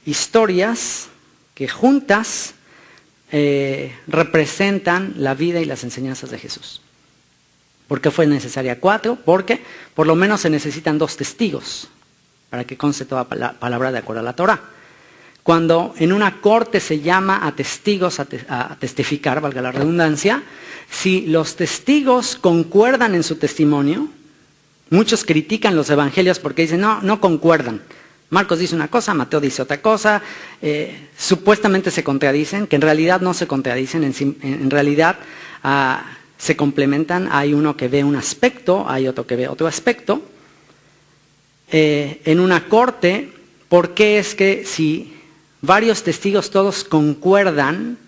historias que juntas representan la vida y las enseñanzas de Jesús. ¿Por qué fue necesaria 4? Porque por lo menos se necesitan 2 testigos para que conste toda palabra de acuerdo a la Torá. Cuando en una corte se llama a testigos a testificar, valga la redundancia, si los testigos concuerdan en su testimonio, muchos critican los evangelios porque dicen, no concuerdan. Marcos dice una cosa, Mateo dice otra cosa, supuestamente se contradicen, que en realidad no se contradicen, en realidad se complementan, hay uno que ve un aspecto, hay otro que ve otro aspecto. En una corte, ¿por qué es que si varios testigos todos concuerdan,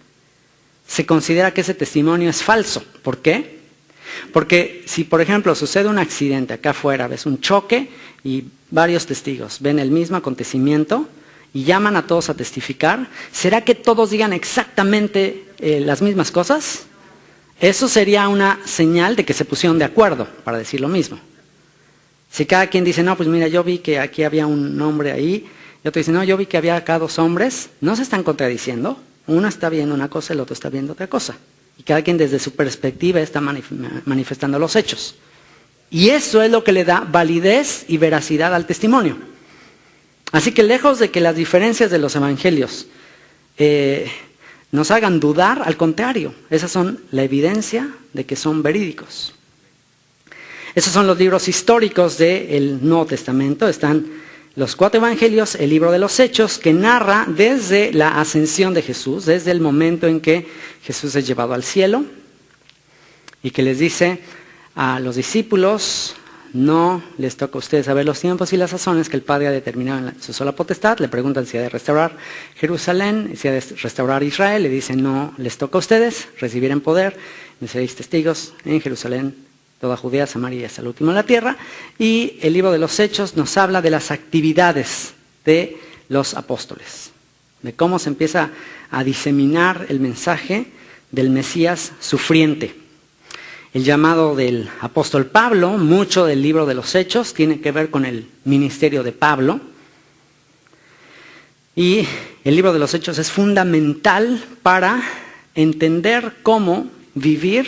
se considera que ese testimonio es falso? ¿Por qué? Porque si, por ejemplo, sucede un accidente acá afuera, ves un choque y varios testigos ven el mismo acontecimiento y llaman a todos a testificar, ¿será que todos digan exactamente las mismas cosas? Eso sería una señal de que se pusieron de acuerdo para decir lo mismo. Si cada quien dice, no, pues mira, yo vi que aquí había un hombre ahí, y otro dice, no, yo vi que había acá 2 hombres, no se están contradiciendo. Uno está viendo una cosa, el otro está viendo otra cosa. Y cada quien desde su perspectiva está manifestando los hechos. Y eso es lo que le da validez y veracidad al testimonio. Así que lejos de que las diferencias de los evangelios nos hagan dudar, al contrario, esas son la evidencia de que son verídicos. Esos son los libros históricos del Nuevo Testamento. Están los 4 evangelios, el libro de los Hechos, que narra desde la ascensión de Jesús, desde el momento en que Jesús es llevado al cielo, y que les dice a los discípulos, no les toca a ustedes saber los tiempos y las sazones que el Padre ha determinado en su sola potestad. Le preguntan si ha de restaurar Jerusalén, si ha de restaurar Israel. Le dicen, no les toca a ustedes, recibir en poder, me seréis testigos en Jerusalén, toda Judea, Samaria y hasta el último de la tierra. Y el libro de los Hechos nos habla de las actividades de los apóstoles, de cómo se empieza a diseminar el mensaje del Mesías sufriente. El llamado del apóstol Pablo, mucho del libro de los Hechos, tiene que ver con el ministerio de Pablo. Y el libro de los Hechos es fundamental para entender cómo vivir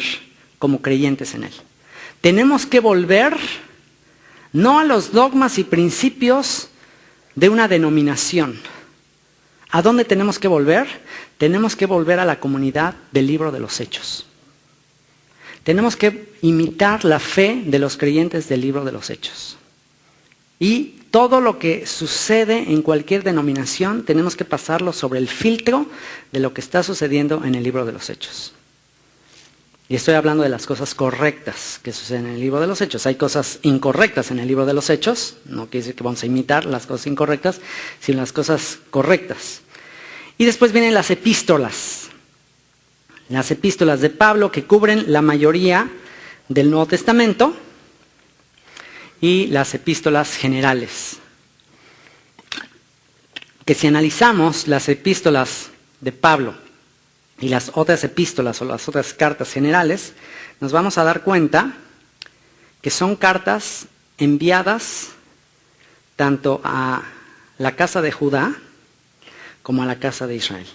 como creyentes en él. Tenemos que volver no a los dogmas y principios de una denominación. ¿A dónde tenemos que volver? Tenemos que volver a la comunidad del libro de los Hechos. Tenemos que imitar la fe de los creyentes del libro de los Hechos. Y todo lo que sucede en cualquier denominación tenemos que pasarlo sobre el filtro de lo que está sucediendo en el libro de los Hechos. Y estoy hablando de las cosas correctas que suceden en el libro de los Hechos. Hay cosas incorrectas en el libro de los Hechos, no quiere decir que vamos a imitar las cosas incorrectas, sino las cosas correctas. Y después vienen las epístolas. Las epístolas de Pablo, que cubren la mayoría del Nuevo Testamento, y las epístolas generales. Que si analizamos las epístolas de Pablo y las otras epístolas o las otras cartas generales, nos vamos a dar cuenta que son cartas enviadas tanto a la casa de Judá como a la casa de Israel,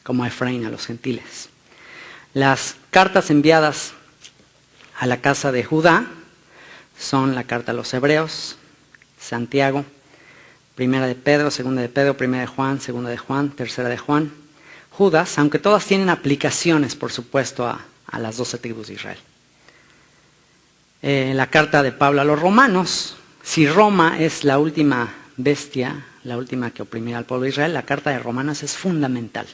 como a Efraín, a los gentiles. Las cartas enviadas a la casa de Judá son la carta a los Hebreos, Santiago, Primera de Pedro, Segunda de Pedro, Primera de Juan, Segunda de Juan, Tercera de Juan, Judas, aunque todas tienen aplicaciones, por supuesto, a las 12 tribus de Israel. La carta de Pablo a los romanos, si Roma es la última bestia, la última que oprimirá al pueblo de Israel, la carta de Romanos es fundamental.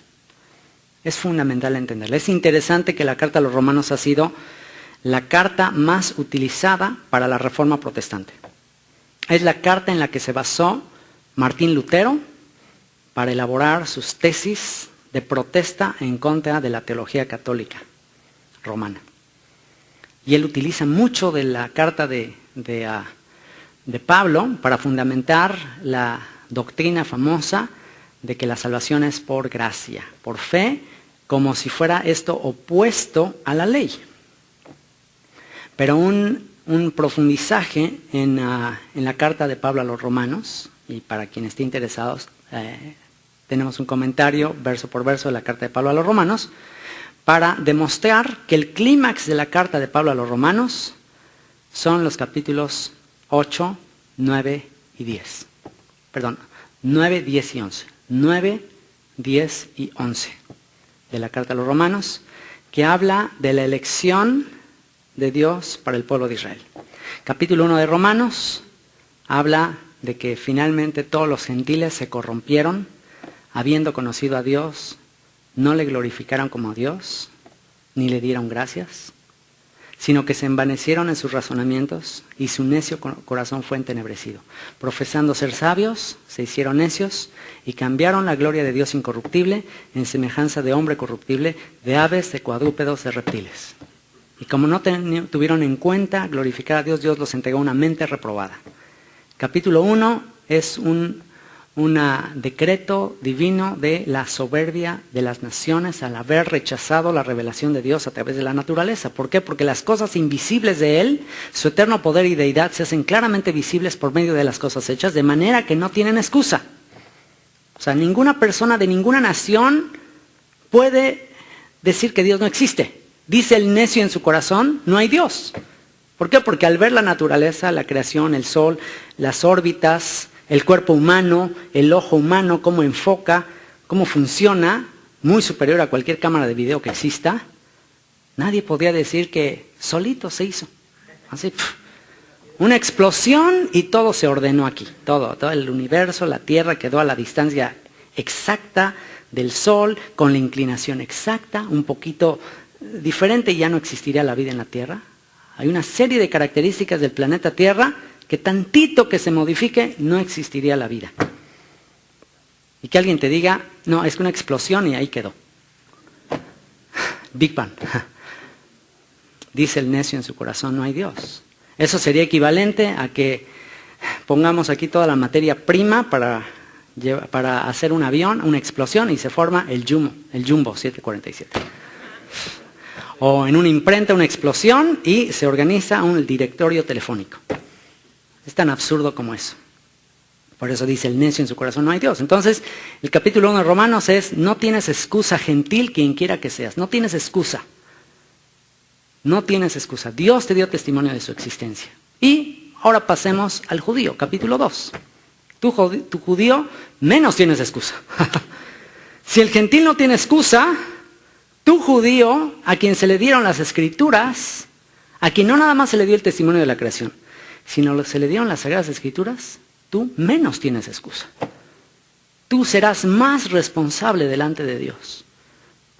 Es fundamental entenderla. Es interesante que la carta a los romanos ha sido la carta más utilizada para la Reforma Protestante. Es la carta en la que se basó Martín Lutero para elaborar sus tesis de protesta en contra de la teología católica romana. Y él utiliza mucho de la carta de Pablo para fundamentar la doctrina famosa de que la salvación es por gracia, por fe, como si fuera esto opuesto a la ley. Pero un profundizaje en la carta de Pablo a los romanos, y para quien esté interesado, tenemos un comentario verso por verso de la carta de Pablo a los Romanos para demostrar que el clímax de la carta de Pablo a los Romanos son los capítulos 8, 9 y 10. Perdón, 9, 10 y 11. 9, 10 y 11 de la carta a los Romanos, que habla de la elección de Dios para el pueblo de Israel. Capítulo 1 de Romanos habla de que finalmente todos los gentiles se corrompieron, habiendo conocido a Dios, no le glorificaron como Dios, ni le dieron gracias, sino que se envanecieron en sus razonamientos y su necio corazón fue entenebrecido. Profesando ser sabios, se hicieron necios y cambiaron la gloria de Dios incorruptible en semejanza de hombre corruptible, de aves, de cuadrúpedos, de reptiles. Y como no tuvieron en cuenta glorificar a Dios, Dios los entregó una mente reprobada. Capítulo 1 es un decreto divino de la soberbia de las naciones al haber rechazado la revelación de Dios a través de la naturaleza. ¿Por qué? Porque las cosas invisibles de Él, su eterno poder y deidad, se hacen claramente visibles por medio de las cosas hechas, de manera que no tienen excusa. O sea, ninguna persona de ninguna nación puede decir que Dios no existe. Dice el necio en su corazón, no hay Dios. ¿Por qué? Porque al ver la naturaleza, la creación, el sol, las órbitas, el cuerpo humano, el ojo humano, cómo enfoca, cómo funciona, muy superior a cualquier cámara de video que exista, nadie podría decir que solito se hizo. Así, una explosión y todo se ordenó aquí. Todo el universo, la Tierra quedó a la distancia exacta del Sol, con la inclinación exacta, un poquito diferente y ya no existiría la vida en la Tierra. Hay una serie de características del planeta Tierra que tantito que se modifique, no existiría la vida. Y que alguien te diga, no, es que una explosión y ahí quedó. Big Bang. Dice el necio en su corazón, no hay Dios. Eso sería equivalente a que pongamos aquí toda la materia prima para hacer un avión, una explosión, y se forma el Jumbo 747. O en una imprenta una explosión y se organiza un directorio telefónico. Es tan absurdo como eso. Por eso dice el necio en su corazón, no hay Dios. Entonces, el capítulo 1 de Romanos es, no tienes excusa, gentil, quien quiera que seas. No tienes excusa. No tienes excusa. Dios te dio testimonio de su existencia. Y ahora pasemos al judío, capítulo 2. Tu judío, menos tienes excusa. Si el gentil no tiene excusa, tu judío, a quien se le dieron las escrituras, a quien no nada más se le dio el testimonio de la creación, sino se le dieron las Sagradas Escrituras, tú menos tienes excusa. Tú serás más responsable delante de Dios.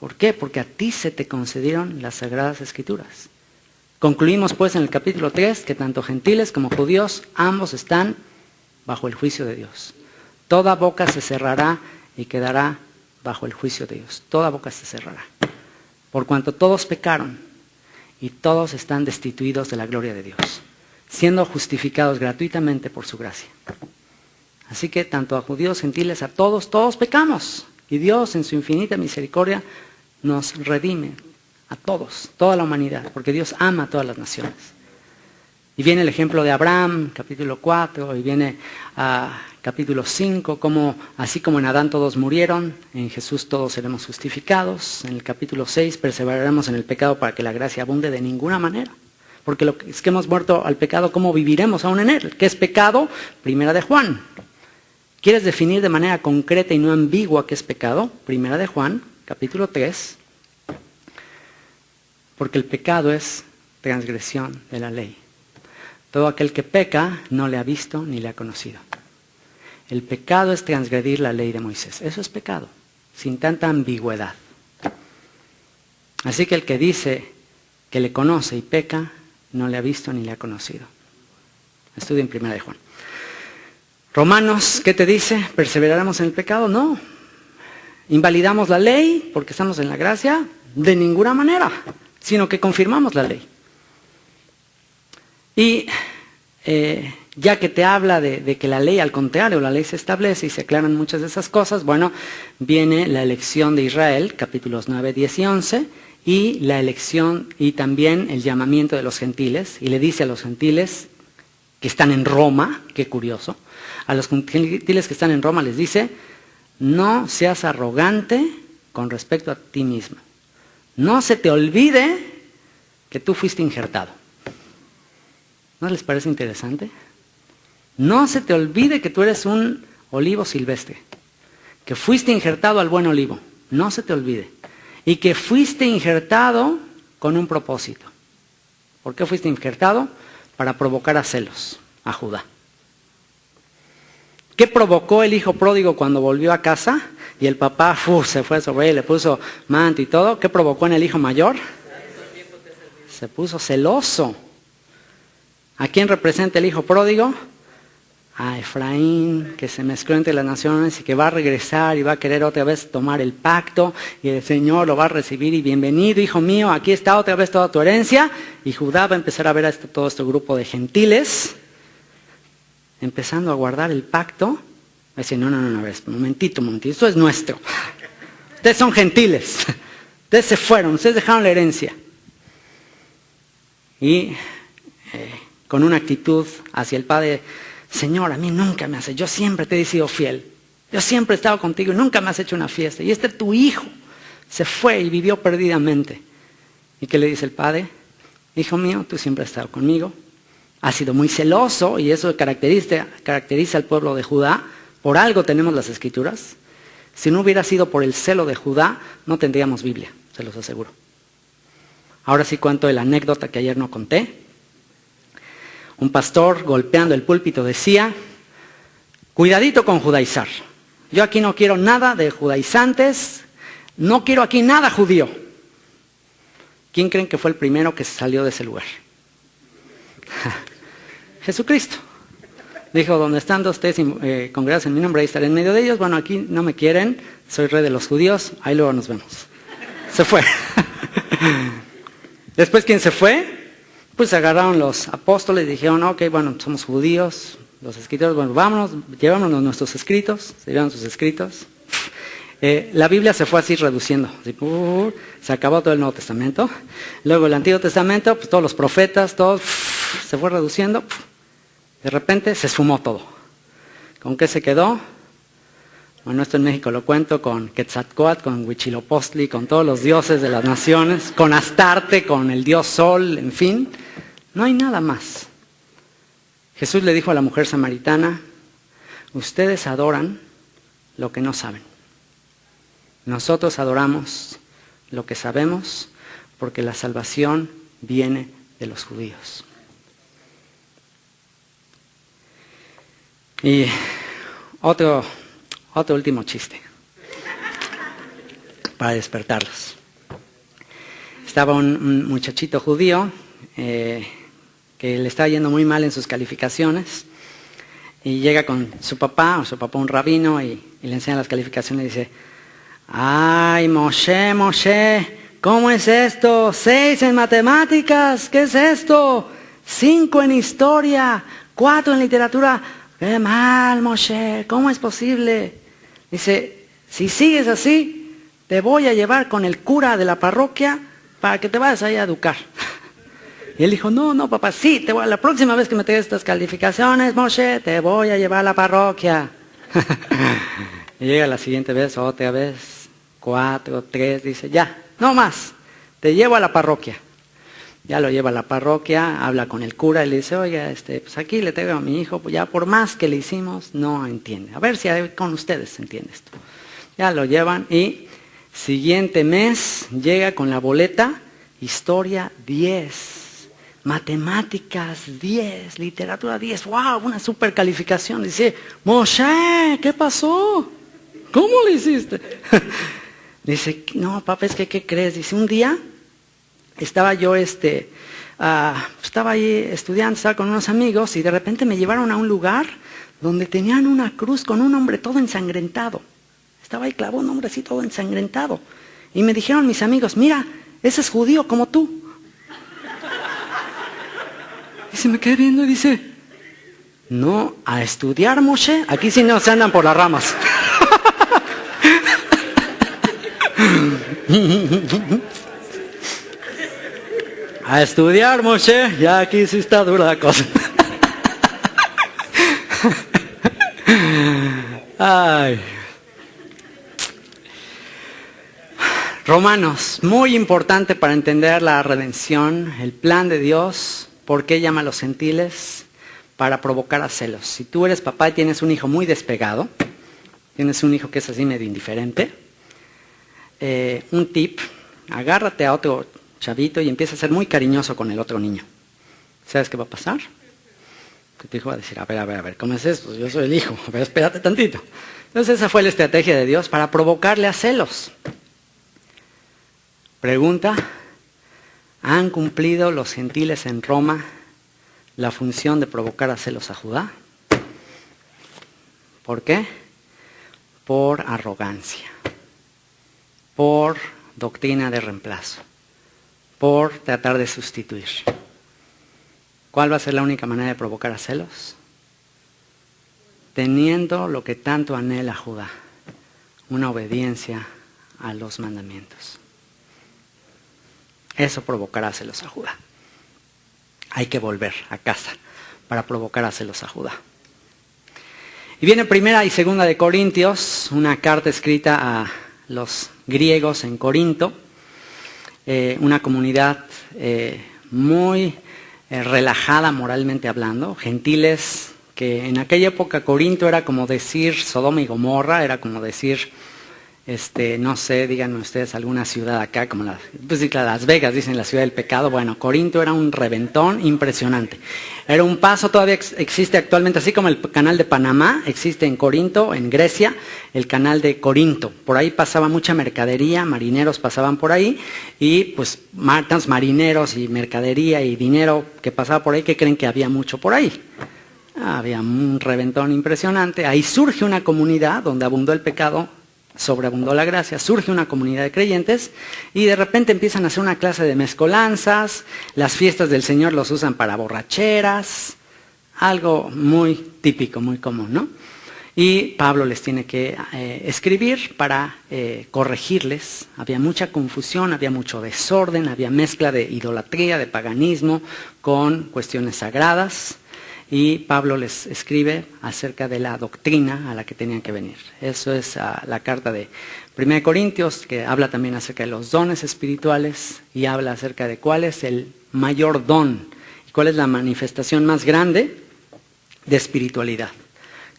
¿Por qué? Porque a ti se te concedieron las Sagradas Escrituras. Concluimos pues en el capítulo 3 que tanto gentiles como judíos, ambos están bajo el juicio de Dios. Toda boca se cerrará y quedará bajo el juicio de Dios. Toda boca se cerrará. Por cuanto todos pecaron y todos están destituidos de la gloria de Dios, siendo justificados gratuitamente por su gracia. Así que tanto a judíos, gentiles, a todos pecamos. Y Dios en su infinita misericordia nos redime a todos, toda la humanidad, porque Dios ama a todas las naciones. Y viene el ejemplo de Abraham, capítulo 4, y viene a capítulo 5, como así como en Adán todos murieron, en Jesús todos seremos justificados. En el capítulo 6, perseveraremos en el pecado para que la gracia abunde de ninguna manera. Porque lo que es que hemos muerto al pecado, ¿cómo viviremos aún en él? ¿Qué es pecado? Primera de Juan. ¿Quieres definir de manera concreta y no ambigua qué es pecado? Primera de Juan, capítulo 3. Porque el pecado es transgresión de la ley. Todo aquel que peca no le ha visto ni le ha conocido. El pecado es transgredir la ley de Moisés. Eso es pecado, sin tanta ambigüedad. Así que el que dice que le conoce y peca, no le ha visto ni le ha conocido. Estudia en Primera de Juan. Romanos, ¿qué te dice? ¿Perseveraremos en el pecado? No. ¿Invalidamos la ley porque estamos en la gracia? De ninguna manera, sino que confirmamos la ley. Y ya que te habla de que la ley, al contrario, la ley se establece y se aclaran muchas de esas cosas, bueno, viene la elección de Israel, capítulos 9, 10 y 11, y la elección y también el llamamiento de los gentiles, y le dice a los gentiles que están en Roma, qué curioso, a los gentiles que están en Roma les dice, no seas arrogante con respecto a ti mismo. No se te olvide que tú fuiste injertado. ¿No les parece interesante? No se te olvide que tú eres un olivo silvestre, que fuiste injertado al buen olivo. No se te olvide. Y que fuiste injertado con un propósito. ¿Por qué fuiste injertado? Para provocar a celos a Judá. ¿Qué provocó el hijo pródigo cuando volvió a casa? Y el papá se fue sobre él, le puso manto y todo. ¿Qué provocó en el hijo mayor? Se puso celoso. ¿A quién representa el hijo pródigo? A Efraín, que se mezcló entre las naciones y que va a regresar y va a querer otra vez tomar el pacto. Y el Señor lo va a recibir y bienvenido, hijo mío, aquí está otra vez toda tu herencia. Y Judá va a empezar a ver a todo este grupo de gentiles empezando a guardar el pacto. Va a decir, no, a ver, momentito, esto es nuestro. Ustedes son gentiles. Ustedes se fueron, ustedes dejaron la herencia. Y con una actitud hacia el padre, Señor, a mí nunca me hace, yo siempre te he sido fiel. Yo siempre he estado contigo y nunca me has hecho una fiesta. Y tu hijo se fue y vivió perdidamente. ¿Y qué le dice el padre? Hijo mío, tú siempre has estado conmigo. Has sido muy celoso y eso caracteriza al pueblo de Judá. Por algo tenemos las escrituras. Si no hubiera sido por el celo de Judá, no tendríamos Biblia, se los aseguro. Ahora sí cuento la anécdota que ayer no conté. Un pastor golpeando el púlpito decía, cuidadito con judaizar. Yo aquí no quiero nada de judaizantes, no quiero aquí nada judío. ¿Quién creen que fue el primero que salió de ese lugar? Jesucristo. Dijo, donde están dos ustedes congregados en mi nombre, ahí estaré en medio de ellos. Bueno, aquí no me quieren, soy rey de los judíos, ahí luego nos vemos. Se fue. Después, ¿quién se fue? Pues agarraron los apóstoles y dijeron, ok, bueno, somos judíos, los escritores, bueno, vámonos, llevámonos nuestros escritos, se llevaron sus escritos. La Biblia se fue así reduciendo, así, se acabó todo el Nuevo Testamento. Luego el Antiguo Testamento, pues todos los profetas, todo se fue reduciendo. De repente se esfumó todo. ¿Con qué se quedó? Bueno, esto en México lo cuento con Quetzalcóatl, con Huitzilopochtli, con todos los dioses de las naciones, con Astarte, con el dios Sol, en fin. No hay nada más. Jesús le dijo a la mujer samaritana, ustedes adoran lo que no saben. Nosotros adoramos lo que sabemos porque la salvación viene de los judíos. Y otro último chiste para despertarlos. Estaba un muchachito judío que le estaba yendo muy mal en sus calificaciones y llega con su papá un rabino y le enseña las calificaciones y dice, ay, Moshe, ¿cómo es esto? 6 en matemáticas, ¿qué es esto? 5 en historia, 4 en literatura. ¡Qué mal, Moshe! ¿Cómo es posible? Dice, si sigues así, te voy a llevar con el cura de la parroquia para que te vayas ahí a educar. Y él dijo, no, papá, sí, la próxima vez que me traigas estas calificaciones, Moshe, te voy a llevar a la parroquia. Y llega la siguiente vez, otra vez, 4, 3, dice, ya, no más, te llevo a la parroquia. Ya lo lleva a la parroquia, habla con el cura y le dice, oiga, pues aquí le traigo a mi hijo, pues ya por más que le hicimos, no entiende. A ver si con ustedes se entiende esto. Ya lo llevan y siguiente mes llega con la boleta, historia 10, matemáticas 10, literatura 10, wow, una super calificación. Dice, Moshe, ¿qué pasó? ¿Cómo le hiciste? Dice, no, papá, es que, ¿qué crees? Dice, un día estaba yo, estaba ahí estudiando, estaba con unos amigos y de repente me llevaron a un lugar donde tenían una cruz con un hombre todo ensangrentado. Estaba ahí clavado un hombre así todo ensangrentado. Y me dijeron mis amigos, mira, ese es judío como tú. Y se me quedé viendo y dice, no, a estudiar, Moshe, aquí sí no se andan por las ramas. A estudiar, Moshe, ya aquí sí está dura la cosa. Ay. Romanos, muy importante para entender la redención, el plan de Dios. ¿Por qué llama a los gentiles? Para provocar a celos. Si tú eres papá y tienes un hijo muy despegado, tienes un hijo que es así medio indiferente, un tip, agárrate a otro chavito y empieza a ser muy cariñoso con el otro niño. ¿Sabes qué va a pasar? Que tu hijo va a decir, a ver, ¿cómo es esto? Yo soy el hijo, a ver, espérate tantito. Entonces esa fue la estrategia de Dios para provocarle a celos. Pregunta, ¿han cumplido los gentiles en Roma la función de provocar a celos a Judá? ¿Por qué? Por arrogancia, por doctrina de reemplazo, por tratar de sustituir. ¿Cuál va a ser la única manera de provocar a celos? Teniendo lo que tanto anhela Judá, una obediencia a los mandamientos. Eso provocará celos a Judá. Hay que volver a casa para provocar a celos a Judá. Y viene primera y segunda de Corintios, una carta escrita a los griegos en Corinto, una comunidad muy relajada moralmente hablando, gentiles que en aquella época Corinto era como decir Sodoma y Gomorra, era como decir, no sé, díganme ustedes alguna ciudad acá, como Las Vegas, dicen la ciudad del pecado. Bueno, Corinto era un reventón impresionante. Era un paso, todavía existe actualmente, así como el canal de Panamá, existe en Corinto, en Grecia, el canal de Corinto. Por ahí pasaba mucha mercadería, marineros pasaban por ahí, y pues tantos marineros y mercadería y dinero que pasaba por ahí, que creen que había mucho por ahí. Había un reventón impresionante. Ahí surge una comunidad donde abundó el pecado, sobreabundó la gracia, surge una comunidad de creyentes y de repente empiezan a hacer una clase de mezcolanzas, las fiestas del Señor los usan para borracheras, algo muy típico, muy común, ¿no? Y Pablo les tiene que escribir para corregirles. Había mucha confusión, había mucho desorden, había mezcla de idolatría, de paganismo con cuestiones sagradas. Y Pablo les escribe acerca de la doctrina a la que tenían que venir. Eso es la carta de 1 Corintios, que habla también acerca de los dones espirituales y habla acerca de cuál es el mayor don y cuál es la manifestación más grande de espiritualidad.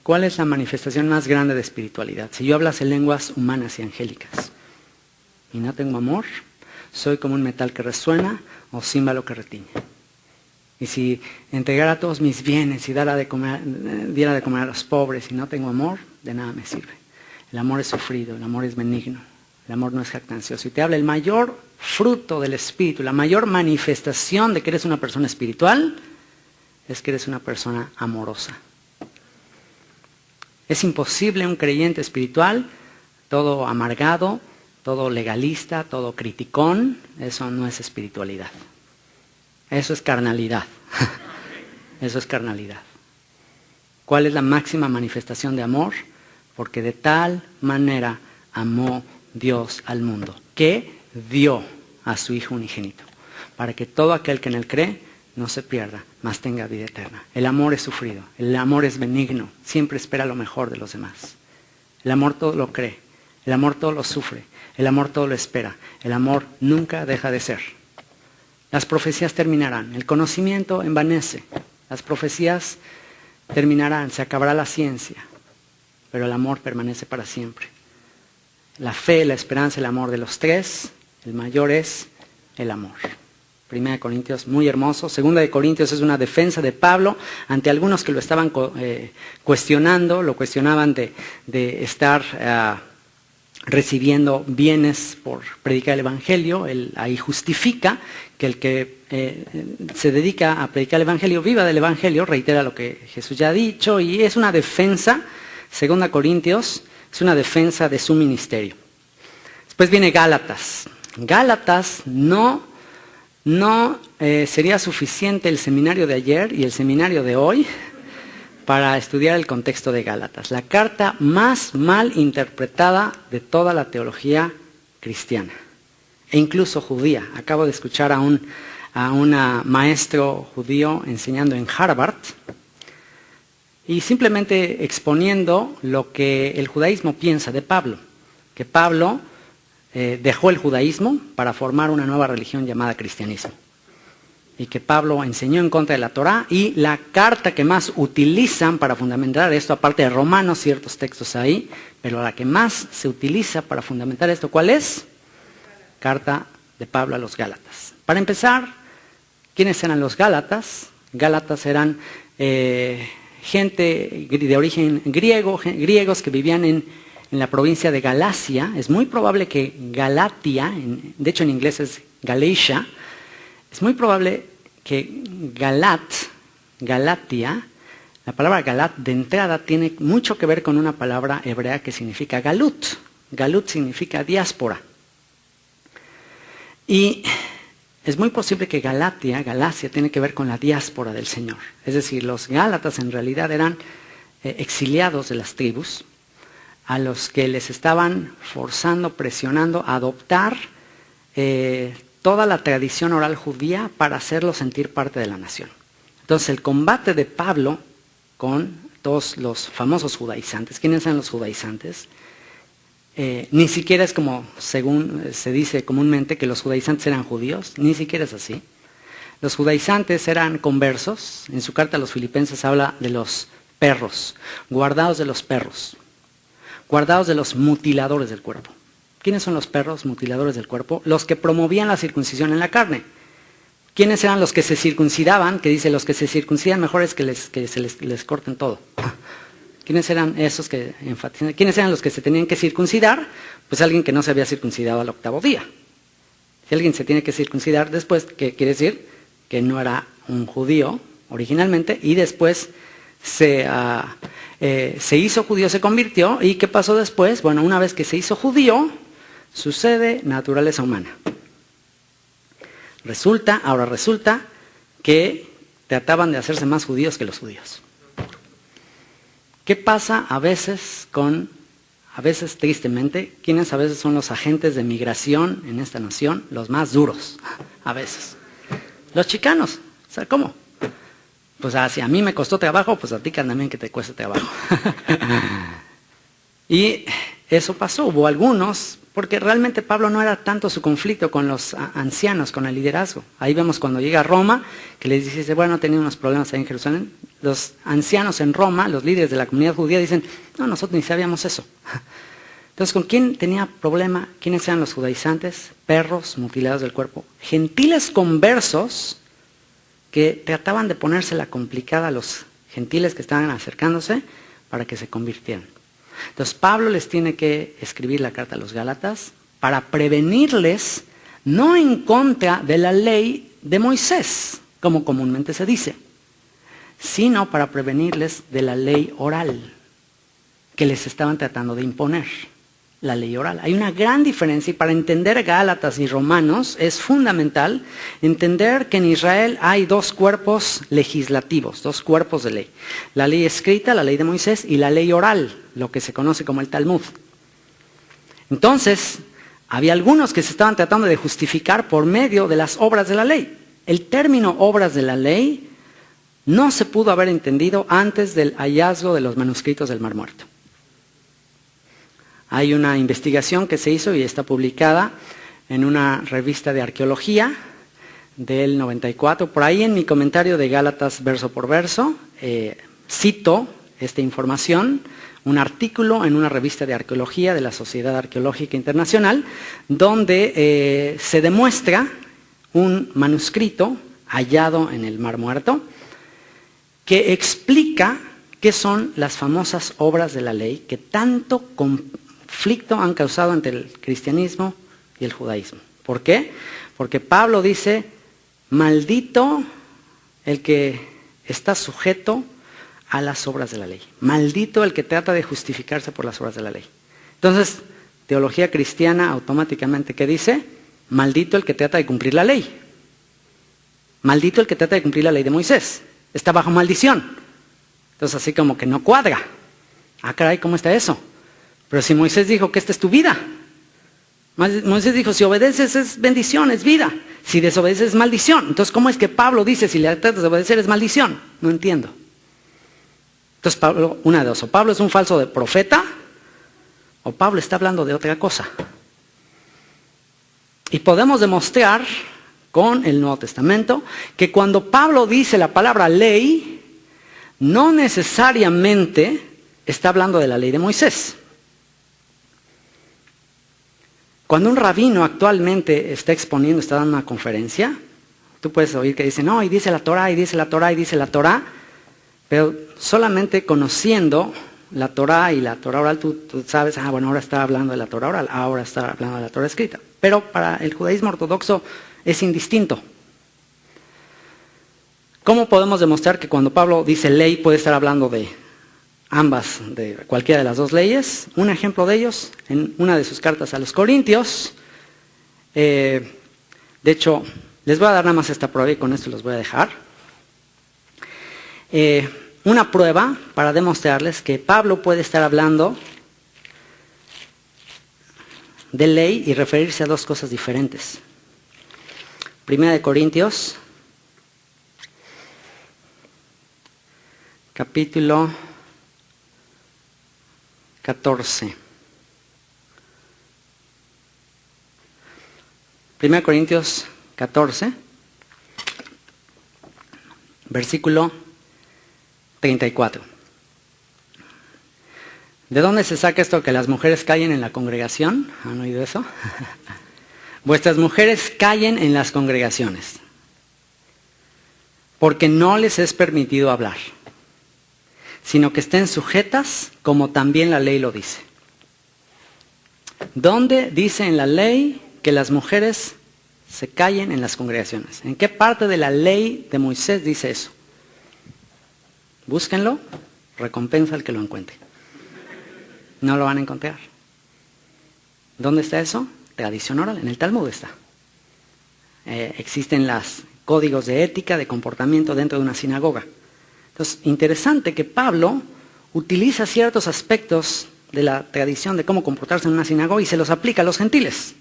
¿Cuál es la manifestación más grande de espiritualidad? Si yo hablase lenguas humanas y angélicas y no tengo amor, soy como un metal que resuena o címbalo que retiñe. Y si entregara todos mis bienes y diera de comer a los pobres y no tengo amor, de nada me sirve. El amor es sufrido, el amor es benigno, el amor no es jactancioso. Y te habla el mayor fruto del Espíritu, la mayor manifestación de que eres una persona espiritual, es que eres una persona amorosa. Es imposible un creyente espiritual, todo amargado, todo legalista, todo criticón. Eso no es espiritualidad. Eso es carnalidad. Eso es carnalidad. ¿Cuál es la máxima manifestación de amor? Porque de tal manera amó Dios al mundo, que dio a su Hijo unigénito, para que todo aquel que en él cree no se pierda, mas tenga vida eterna. El amor es sufrido, el amor es benigno, siempre espera lo mejor de los demás. El amor todo lo cree, el amor todo lo sufre, el amor todo lo espera, el amor nunca deja de ser. Las profecías terminarán, el conocimiento envanece, las profecías terminarán, se acabará la ciencia, pero el amor permanece para siempre. La fe, la esperanza, el amor, de los tres, el mayor es el amor. 1 Corintios, muy hermoso. 2 Corintios es una defensa de Pablo ante algunos que lo estaban cuestionando, lo cuestionaban de estar recibiendo bienes por predicar el Evangelio. Él ahí justifica que el que se dedica a predicar el Evangelio viva del Evangelio, reitera lo que Jesús ya ha dicho, y es una defensa, 2 Corintios, es una defensa de su ministerio. Después viene Gálatas. Gálatas no sería suficiente el seminario de ayer y el seminario de hoy para estudiar el contexto de Gálatas. La carta más mal interpretada de toda la teología cristiana, e incluso judía. Acabo de escuchar a un maestro judío enseñando en Harvard y simplemente exponiendo lo que el judaísmo piensa de Pablo. Que Pablo dejó el judaísmo para formar una nueva religión llamada cristianismo. Y que Pablo enseñó en contra de la Torá, y la carta que más utilizan para fundamentar esto, aparte de Romanos, ciertos textos ahí, pero la que más se utiliza para fundamentar esto, ¿cuál es? Carta de Pablo a los Gálatas. Para empezar, ¿quiénes eran los Gálatas? Gálatas eran gente de origen griego, griegos que vivían en la provincia de Galacia. Es muy probable que Galatia, de hecho en inglés es Galatia, es muy probable que Galatia, la palabra Galat de entrada tiene mucho que ver con una palabra hebrea que significa Galut. Galut significa diáspora. Y es muy posible que Galacia, tiene que ver con la diáspora del Señor. Es decir, los Gálatas en realidad eran exiliados de las tribus, a los que les estaban forzando, presionando a adoptar toda la tradición oral judía para hacerlos sentir parte de la nación. Entonces el combate de Pablo con todos los famosos judaizantes. ¿Quiénes eran los judaizantes? Ni siquiera es como, según se dice comúnmente, que los judaizantes eran judíos. Ni siquiera es así. Los judaizantes eran conversos. En su carta a los filipenses habla de los perros. Guardaos de los perros. Guardaos de los mutiladores del cuerpo. ¿Quiénes son los perros mutiladores del cuerpo? Los que promovían la circuncisión en la carne. ¿Quiénes eran los que se circuncidaban? Que dice, los que se circuncidan mejor es que les corten todo. ¿Quiénes eran esos que enfatizan? ¿Quiénes eran los que se tenían que circuncidar? Pues alguien que no se había circuncidado al 8º día. Si alguien se tiene que circuncidar después, ¿qué quiere decir? Que no era un judío originalmente y después se hizo judío, se convirtió. ¿Y qué pasó después? Bueno, una vez que se hizo judío, sucede naturaleza humana. Resulta que trataban de hacerse más judíos que los judíos. ¿Qué pasa a veces tristemente, quiénes a veces son los agentes de migración en esta nación? Los más duros, a veces. Los chicanos. O sea, ¿cómo? Pues si a mí me costó trabajo, pues a ti también que te cueste trabajo. Y eso pasó, hubo algunos, porque realmente Pablo no era tanto su conflicto con los ancianos, con el liderazgo. Ahí vemos cuando llega a Roma, que les dice, bueno, tenía unos problemas ahí en Jerusalén. Los ancianos en Roma, los líderes de la comunidad judía, dicen, no, nosotros ni sabíamos eso. Entonces, ¿con quién tenía problema? ¿Quiénes eran los judaizantes? Perros mutilados del cuerpo. Gentiles conversos que trataban de ponérsela complicada a los gentiles que estaban acercándose para que se convirtieran. Entonces Pablo les tiene que escribir la carta a los Gálatas para prevenirles, no en contra de la ley de Moisés, como comúnmente se dice, sino para prevenirles de la ley oral que les estaban tratando de imponer. La ley oral. Hay una gran diferencia y para entender Gálatas y Romanos es fundamental entender que en Israel hay dos cuerpos legislativos, dos cuerpos de ley. La ley escrita, la ley de Moisés, y la ley oral, lo que se conoce como el Talmud. Entonces, había algunos que se estaban tratando de justificar por medio de las obras de la ley. El término obras de la ley no se pudo haber entendido antes del hallazgo de los manuscritos del Mar Muerto. Hay una investigación que se hizo y está publicada en una revista de arqueología del 94. Por ahí en mi comentario de Gálatas verso por verso, cito esta información, un artículo en una revista de arqueología de la Sociedad Arqueológica Internacional, donde se demuestra un manuscrito hallado en el Mar Muerto que explica qué son las famosas obras de la ley que tanto conflicto han causado entre el cristianismo y el judaísmo. ¿Por qué? Porque Pablo dice, maldito el que está sujeto a las obras de la ley. Maldito el que trata de justificarse por las obras de la ley. Entonces, teología cristiana automáticamente, ¿qué dice? Maldito el que trata de cumplir la ley. Maldito el que trata de cumplir la ley de Moisés. Está bajo maldición. Entonces, así como que no cuadra. Ah, caray, ¿cómo está eso? Pero si Moisés dijo que esta es tu vida. Moisés dijo, si obedeces es bendición, es vida. Si desobedeces es maldición. Entonces, ¿cómo es que Pablo dice, si le tratas de obedecer es maldición? No entiendo. Entonces, Pablo, una de dos, o Pablo es un falso profeta, o Pablo está hablando de otra cosa. Y podemos demostrar con el Nuevo Testamento que cuando Pablo dice la palabra ley, no necesariamente está hablando de la ley de Moisés. Cuando un rabino actualmente está exponiendo, está dando una conferencia, tú puedes oír que dice, no, y dice la Torá, y dice la Torá, y dice la Torá, pero solamente conociendo la Torá y la Torá oral, tú sabes, bueno, ahora está hablando de la Torá oral, ahora está hablando de la Torá escrita. Pero para el judaísmo ortodoxo es indistinto. ¿Cómo podemos demostrar que cuando Pablo dice ley puede estar hablando de ambas, de cualquiera de las dos leyes? Un ejemplo de ellos, en una de sus cartas a los Corintios, de hecho, les voy a dar nada más esta prueba y con esto los voy a dejar. Una prueba para demostrarles que Pablo puede estar hablando de ley y referirse a dos cosas diferentes. Primera de Corintios, capítulo 14. Primera de Corintios 14, versículo 34. ¿De dónde se saca esto que las mujeres callen en la congregación? ¿Han oído eso? Vuestras mujeres callen en las congregaciones, porque no les es permitido hablar, sino que estén sujetas como también la ley lo dice. ¿Dónde dice en la ley que las mujeres se callen en las congregaciones? ¿En qué parte de la ley de Moisés dice eso? Búsquenlo, recompensa al que lo encuentre. No lo van a encontrar. ¿Dónde está eso? Tradición oral, en el Talmud está. Existen los códigos de ética, de comportamiento dentro de una sinagoga. Entonces, interesante que Pablo utiliza ciertos aspectos de la tradición de cómo comportarse en una sinagoga y se los aplica a los gentiles.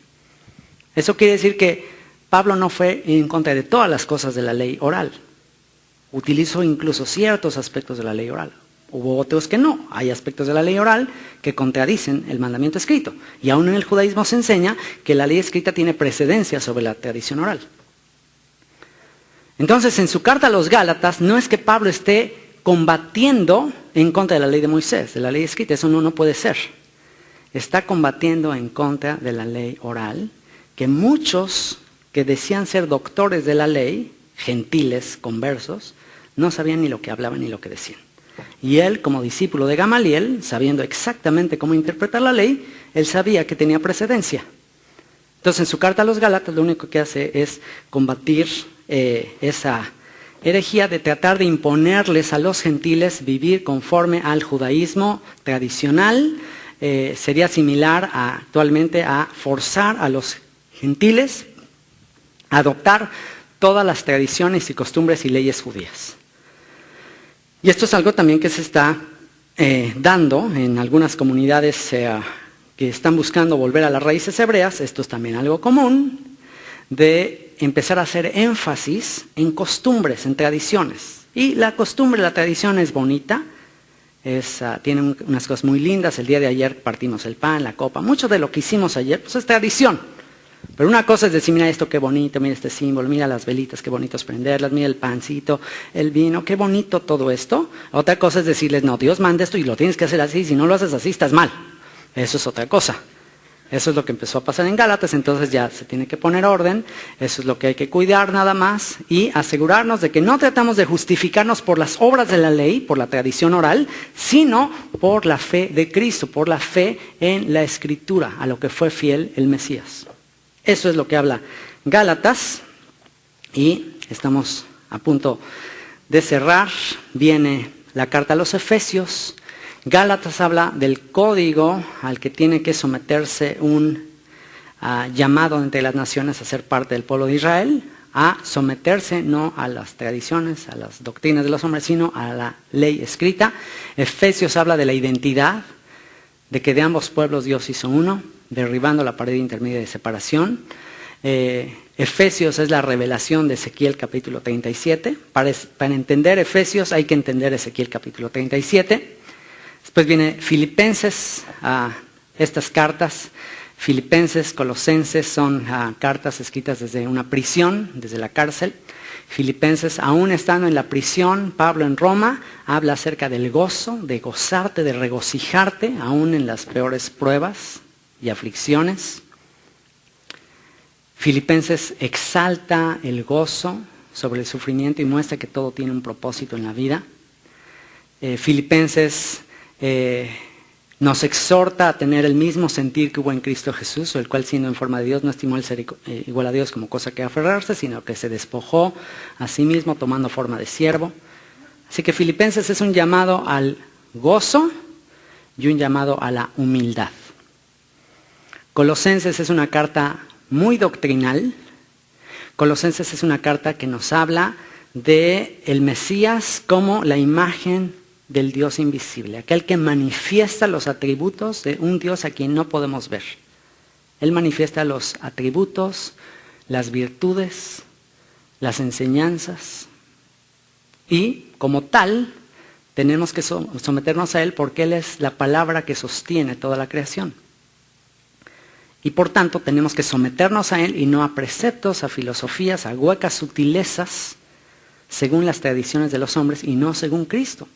Eso quiere decir que Pablo no fue en contra de todas las cosas de la ley oral. Utilizó incluso ciertos aspectos de la ley oral. Hubo otros que no. Hay aspectos de la ley oral que contradicen el mandamiento escrito. Y aún en el judaísmo se enseña que la ley escrita tiene precedencia sobre la tradición oral. Entonces, en su carta a los Gálatas, no es que Pablo esté combatiendo en contra de la ley de Moisés, de la ley escrita. Eso no puede ser. Está combatiendo en contra de la ley oral, que muchos que decían ser doctores de la ley, gentiles, conversos, no sabían ni lo que hablaban ni lo que decían. Y él, como discípulo de Gamaliel, sabiendo exactamente cómo interpretar la ley, él sabía que tenía precedencia. Entonces, en su carta a los Gálatas, lo único que hace es combatir esa herejía de tratar de imponerles a los gentiles vivir conforme al judaísmo tradicional. Sería similar actualmente a forzar a los gentiles a adoptar todas las tradiciones y costumbres y leyes judías. Y esto es algo también que se está dando en algunas comunidades que están buscando volver a las raíces hebreas. Esto es también algo común, de empezar a hacer énfasis en costumbres, en tradiciones. Y la costumbre, la tradición es bonita, tiene unas cosas muy lindas. El día de ayer partimos el pan, la copa. Mucho de lo que hicimos ayer pues es tradición. Pero una cosa es decir, mira esto qué bonito, mira este símbolo, mira las velitas, qué bonito es prenderlas, mira el pancito, el vino, qué bonito todo esto. Otra cosa es decirles, no, Dios manda esto y lo tienes que hacer así, si no lo haces así estás mal. Eso es otra cosa. Eso es lo que empezó a pasar en Gálatas, entonces ya se tiene que poner orden, eso es lo que hay que cuidar nada más y asegurarnos de que no tratamos de justificarnos por las obras de la ley, por la tradición oral, sino por la fe de Cristo, por la fe en la Escritura, a lo que fue fiel el Mesías. Eso es lo que habla Gálatas y estamos a punto de cerrar. Viene la carta a los Efesios. Gálatas habla del código al que tiene que someterse un llamado entre las naciones a ser parte del pueblo de Israel, a someterse no a las tradiciones, a las doctrinas de los hombres, sino a la ley escrita. Efesios habla de la identidad, de que de ambos pueblos Dios hizo uno, derribando la pared intermedia de separación. Efesios es la revelación de Ezequiel capítulo 37. Para entender Efesios hay que entender Ezequiel capítulo 37. Después viene Filipenses, estas cartas. Filipenses, Colosenses son cartas escritas desde una prisión, desde la cárcel. Filipenses, aún estando en la prisión, Pablo en Roma, habla acerca del gozo, de gozarte, de regocijarte, aún en las peores pruebas y aflicciones. Filipenses exalta el gozo sobre el sufrimiento y muestra que todo tiene un propósito en la vida. Filipenses nos exhorta a tener el mismo sentir que hubo en Cristo Jesús, el cual siendo en forma de Dios no estimó el ser igual a Dios como cosa que aferrarse, sino que se despojó a sí mismo tomando forma de siervo. Así que Filipenses es un llamado al gozo y un llamado a la humildad. Colosenses es una carta muy doctrinal. Colosenses es una carta que nos habla de el Mesías como la imagen del Dios invisible, aquel que manifiesta los atributos de un Dios a quien no podemos ver. Él manifiesta los atributos, las virtudes, las enseñanzas y como tal tenemos que someternos a Él porque Él es la palabra que sostiene toda la creación. Y por tanto tenemos que someternos a Él y no a preceptos, a filosofías, a huecas sutilezas según las tradiciones de los hombres y no según Cristo.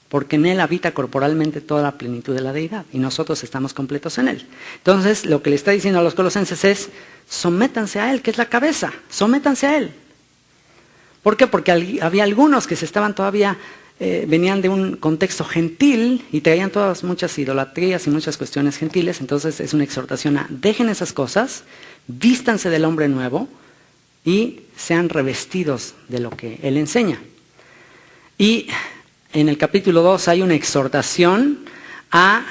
Porque en Él habita corporalmente toda la plenitud de la deidad y nosotros estamos completos en Él. Entonces, lo que le está diciendo a los colosenses es, sométanse a Él, que es la cabeza, sométanse a Él. ¿Por qué? Porque había algunos que se estaban todavía, venían de un contexto gentil y traían todas muchas idolatrías y muchas cuestiones gentiles, entonces es una exhortación a, dejen esas cosas, vístanse del hombre nuevo y sean revestidos de lo que Él enseña. Y en el capítulo 2 hay una exhortación a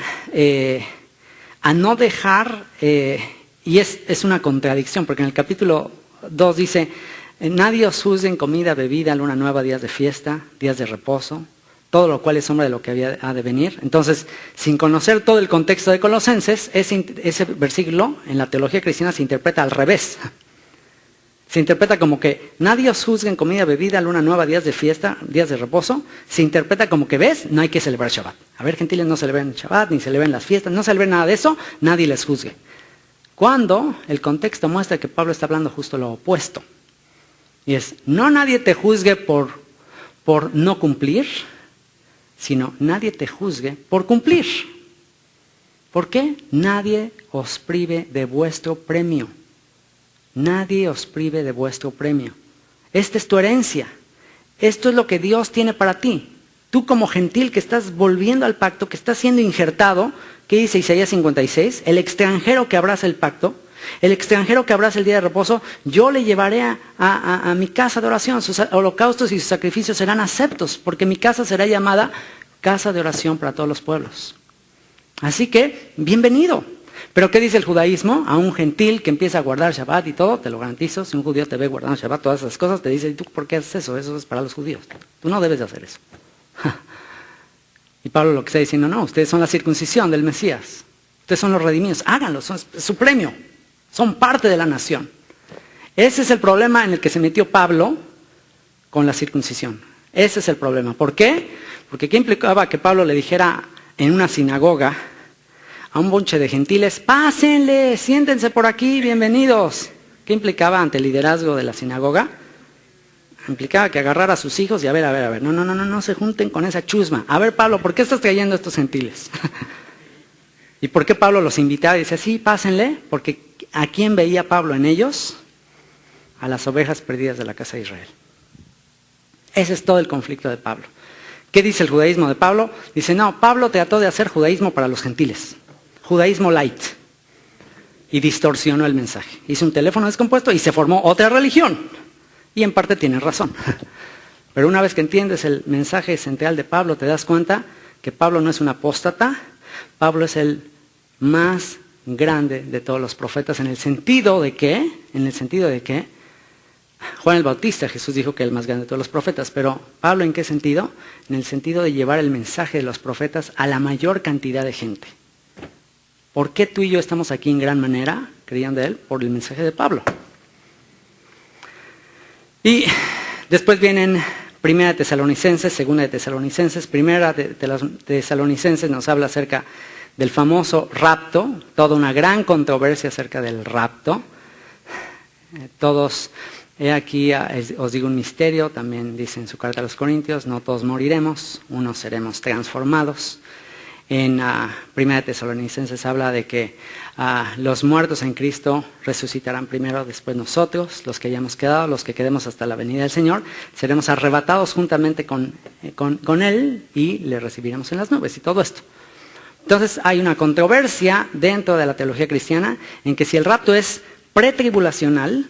no dejar, y es una contradicción, porque en el capítulo 2 dice, nadie os juzgue en comida, bebida, luna nueva, días de fiesta, días de reposo, todo lo cual es sombra de lo que ha de venir. Entonces, sin conocer todo el contexto de Colosenses, ese versículo en la teología cristiana se interpreta al revés. Se interpreta como que nadie os juzgue en comida, bebida, luna nueva, días de fiesta, días de reposo. Se interpreta como que, ¿ves? No hay que celebrar Shabbat. A ver, gentiles, no celebren Shabbat, ni celebren las fiestas, no celebren nada de eso, nadie les juzgue. Cuando el contexto muestra que Pablo está hablando justo lo opuesto. Y es, no nadie te juzgue por no cumplir, sino nadie te juzgue por cumplir. ¿Por qué? Nadie os prive de vuestro premio. Nadie os prive de vuestro premio. Esta es tu herencia. Esto es lo que Dios tiene para ti. Tú como gentil que estás volviendo al pacto, que estás siendo injertado, ¿qué dice Isaías 56? El extranjero que abraza el pacto, el extranjero que abraza el día de reposo, yo le llevaré a mi casa de oración. Sus holocaustos y sus sacrificios serán aceptos, porque mi casa será llamada casa de oración para todos los pueblos. Así que, bienvenido. Pero ¿qué dice el judaísmo? A un gentil que empieza a guardar Shabbat y todo, te lo garantizo, si un judío te ve guardando Shabbat, todas esas cosas, te dice, ¿y tú por qué haces eso? Eso es para los judíos. Tú no debes de hacer eso. Y Pablo lo que está diciendo, no, ustedes son la circuncisión del Mesías. Ustedes son los redimidos, háganlo, es su premio. Son parte de la nación. Ese es el problema en el que se metió Pablo con la circuncisión. Ese es el problema. ¿Por qué? Porque ¿qué implicaba que Pablo le dijera en una sinagoga a un bonche de gentiles, pásenle, siéntense por aquí, bienvenidos? ¿Qué implicaba ante el liderazgo de la sinagoga? Implicaba que agarrara a sus hijos y a ver, no se junten con esa chusma. A ver, Pablo, ¿por qué estás trayendo a estos gentiles? ¿Y por qué Pablo los invitaba y decía, sí, pásenle? Porque ¿a quién veía Pablo en ellos? A las ovejas perdidas de la casa de Israel. Ese es todo el conflicto de Pablo. ¿Qué dice el judaísmo de Pablo? Dice, no, Pablo trató de hacer judaísmo para los gentiles. Judaísmo light. Y distorsionó el mensaje. Hizo un teléfono descompuesto y se formó otra religión. Y en parte tiene razón. Pero una vez que entiendes el mensaje central de Pablo, te das cuenta que Pablo no es un apóstata. Pablo es el más grande de todos los profetas en el sentido de que Juan el Bautista, Jesús dijo que es el más grande de todos los profetas, pero Pablo, ¿en qué sentido? En el sentido de llevar el mensaje de los profetas a la mayor cantidad de gente. ¿Por qué tú y yo estamos aquí en gran manera, creyendo de él? Por el mensaje de Pablo. Y después vienen Primera de Tesalonicenses, Segunda de Tesalonicenses. Primera de Tesalonicenses nos habla acerca del famoso rapto, toda una gran controversia acerca del rapto. Todos, he aquí, os digo un misterio, también dice en su carta a los Corintios, no todos moriremos, unos seremos transformados. En 1 Tesalonicenses habla de que los muertos en Cristo resucitarán primero, después nosotros, los que hayamos quedado, los que quedemos hasta la venida del Señor, seremos arrebatados juntamente con Él y le recibiremos en las nubes y todo esto. Entonces hay una controversia dentro de la teología cristiana en que si el rapto es pretribulacional,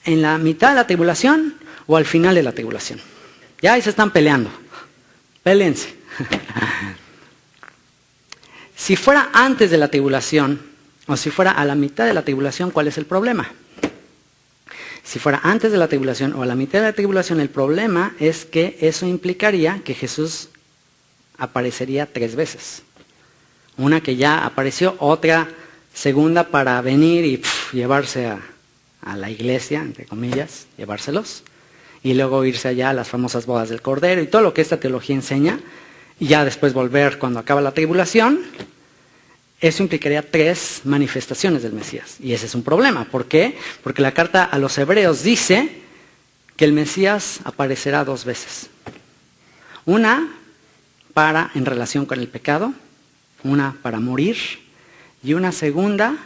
en la mitad de la tribulación o al final de la tribulación. Ya ahí se están peleando. Pélense. Si fuera antes de la tribulación o si fuera a la mitad de la tribulación, ¿cuál es el problema? Si fuera antes de la tribulación o a la mitad de la tribulación, el problema es que eso implicaría que Jesús aparecería 3 veces. Una que ya apareció, otra segunda para venir y llevarse a la iglesia, entre comillas, llevárselos, y luego irse allá a las famosas bodas del Cordero y todo lo que esta teología enseña, y ya después volver cuando acaba la tribulación. Eso implicaría 3 manifestaciones del Mesías. Y ese es un problema. ¿Por qué? Porque la carta a los Hebreos dice que el Mesías aparecerá 2 veces. Una en relación con el pecado, una para morir, y una segunda,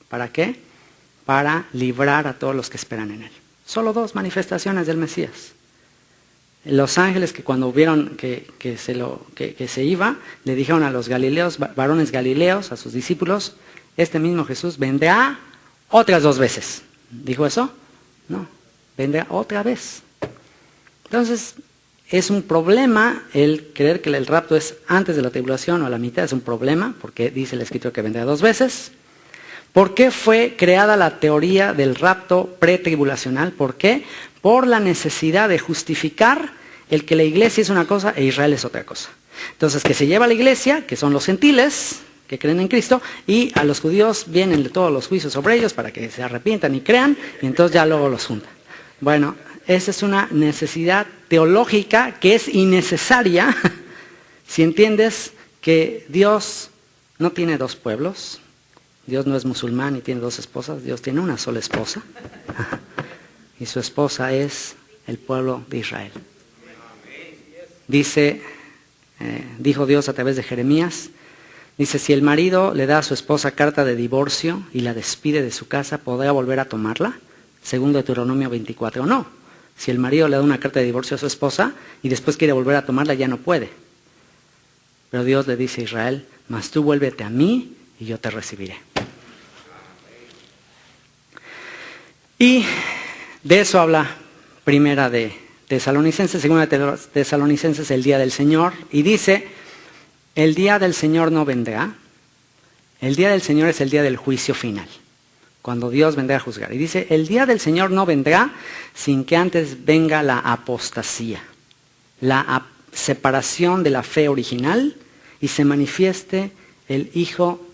¿para qué? Para librar a todos los que esperan en Él. Solo 2 manifestaciones del Mesías. Los ángeles que cuando vieron que se iba, le dijeron a los galileos, varones galileos, a sus discípulos, este mismo Jesús vendrá otras 2 veces. ¿Dijo eso? No, vendrá otra vez. Entonces, es un problema el creer que el rapto es antes de la tribulación o a la mitad, es un problema, porque dice el Escrito que vendrá 2 veces. ¿Por qué fue creada la teoría del rapto pretribulacional? ¿Por qué? Por la necesidad de justificar el que la iglesia es una cosa e Israel es otra cosa. Entonces, que se lleva a la iglesia, que son los gentiles, que creen en Cristo, y a los judíos vienen de todos los juicios sobre ellos para que se arrepientan y crean, y entonces ya luego los juntan. Bueno, esa es una necesidad teológica que es innecesaria si entiendes que Dios no tiene 2 pueblos, Dios no es musulmán y tiene 2 esposas, Dios tiene una sola esposa, y su esposa es el pueblo de Israel. Dijo Dios a través de Jeremías, dice, si el marido le da a su esposa carta de divorcio y la despide de su casa, ¿podrá volver a tomarla? Según Deuteronomio 24, no. Si el marido le da una carta de divorcio a su esposa y después quiere volver a tomarla, ya no puede. Pero Dios le dice a Israel, mas tú vuélvete a mí y yo te recibiré. Y de eso habla Primera de Tesalonicenses, Segunda de Tesalonicenses, el día del Señor, y dice, el día del Señor no vendrá, el día del Señor es el día del juicio final, cuando Dios vendrá a juzgar. Y dice, el día del Señor no vendrá sin que antes venga la apostasía, la separación de la fe original, y se manifieste el hijo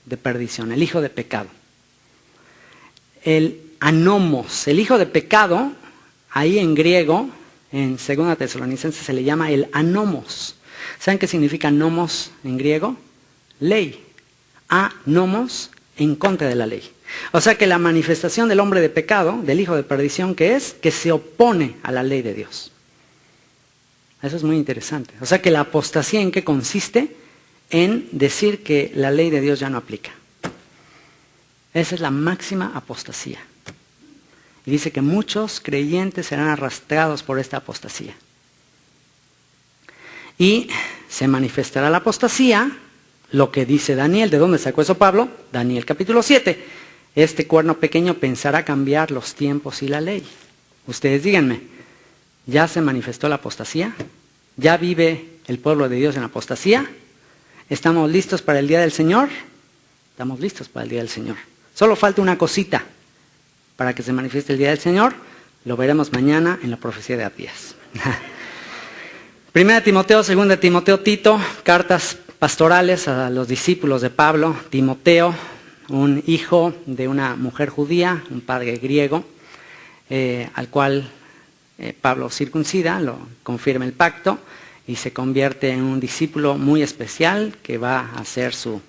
de perdición, el hijo de pecado. El anomos, el hijo de pecado, ahí en griego, en 2 Tesalonicenses se le llama el anomos. ¿Saben qué significa nomos en griego? Ley. Anomos, en contra de la ley. O sea que la manifestación del hombre de pecado, del hijo de perdición, ¿qué es? Que se opone a la ley de Dios. Eso es muy interesante. O sea que la apostasía, ¿en qué consiste? En decir que la ley de Dios ya no aplica. Esa es la máxima apostasía. Y dice que muchos creyentes serán arrastrados por esta apostasía. Y se manifestará la apostasía, lo que dice Daniel. ¿De dónde sacó eso Pablo? Daniel capítulo 7. Este cuerno pequeño pensará cambiar los tiempos y la ley. Ustedes díganme, ¿ya se manifestó la apostasía? ¿Ya vive el pueblo de Dios en apostasía? ¿Estamos listos para el día del Señor? Estamos listos para el día del Señor. Solo falta una cosita para que se manifieste el día del Señor. Lo veremos mañana en la profecía de Abdías. 1 Timoteo, 2 Timoteo, Tito, cartas pastorales a los discípulos de Pablo. Timoteo, un hijo de una mujer judía, un padre griego, al cual Pablo circuncida, lo confirma el pacto, y se convierte en un discípulo muy especial que va a ser su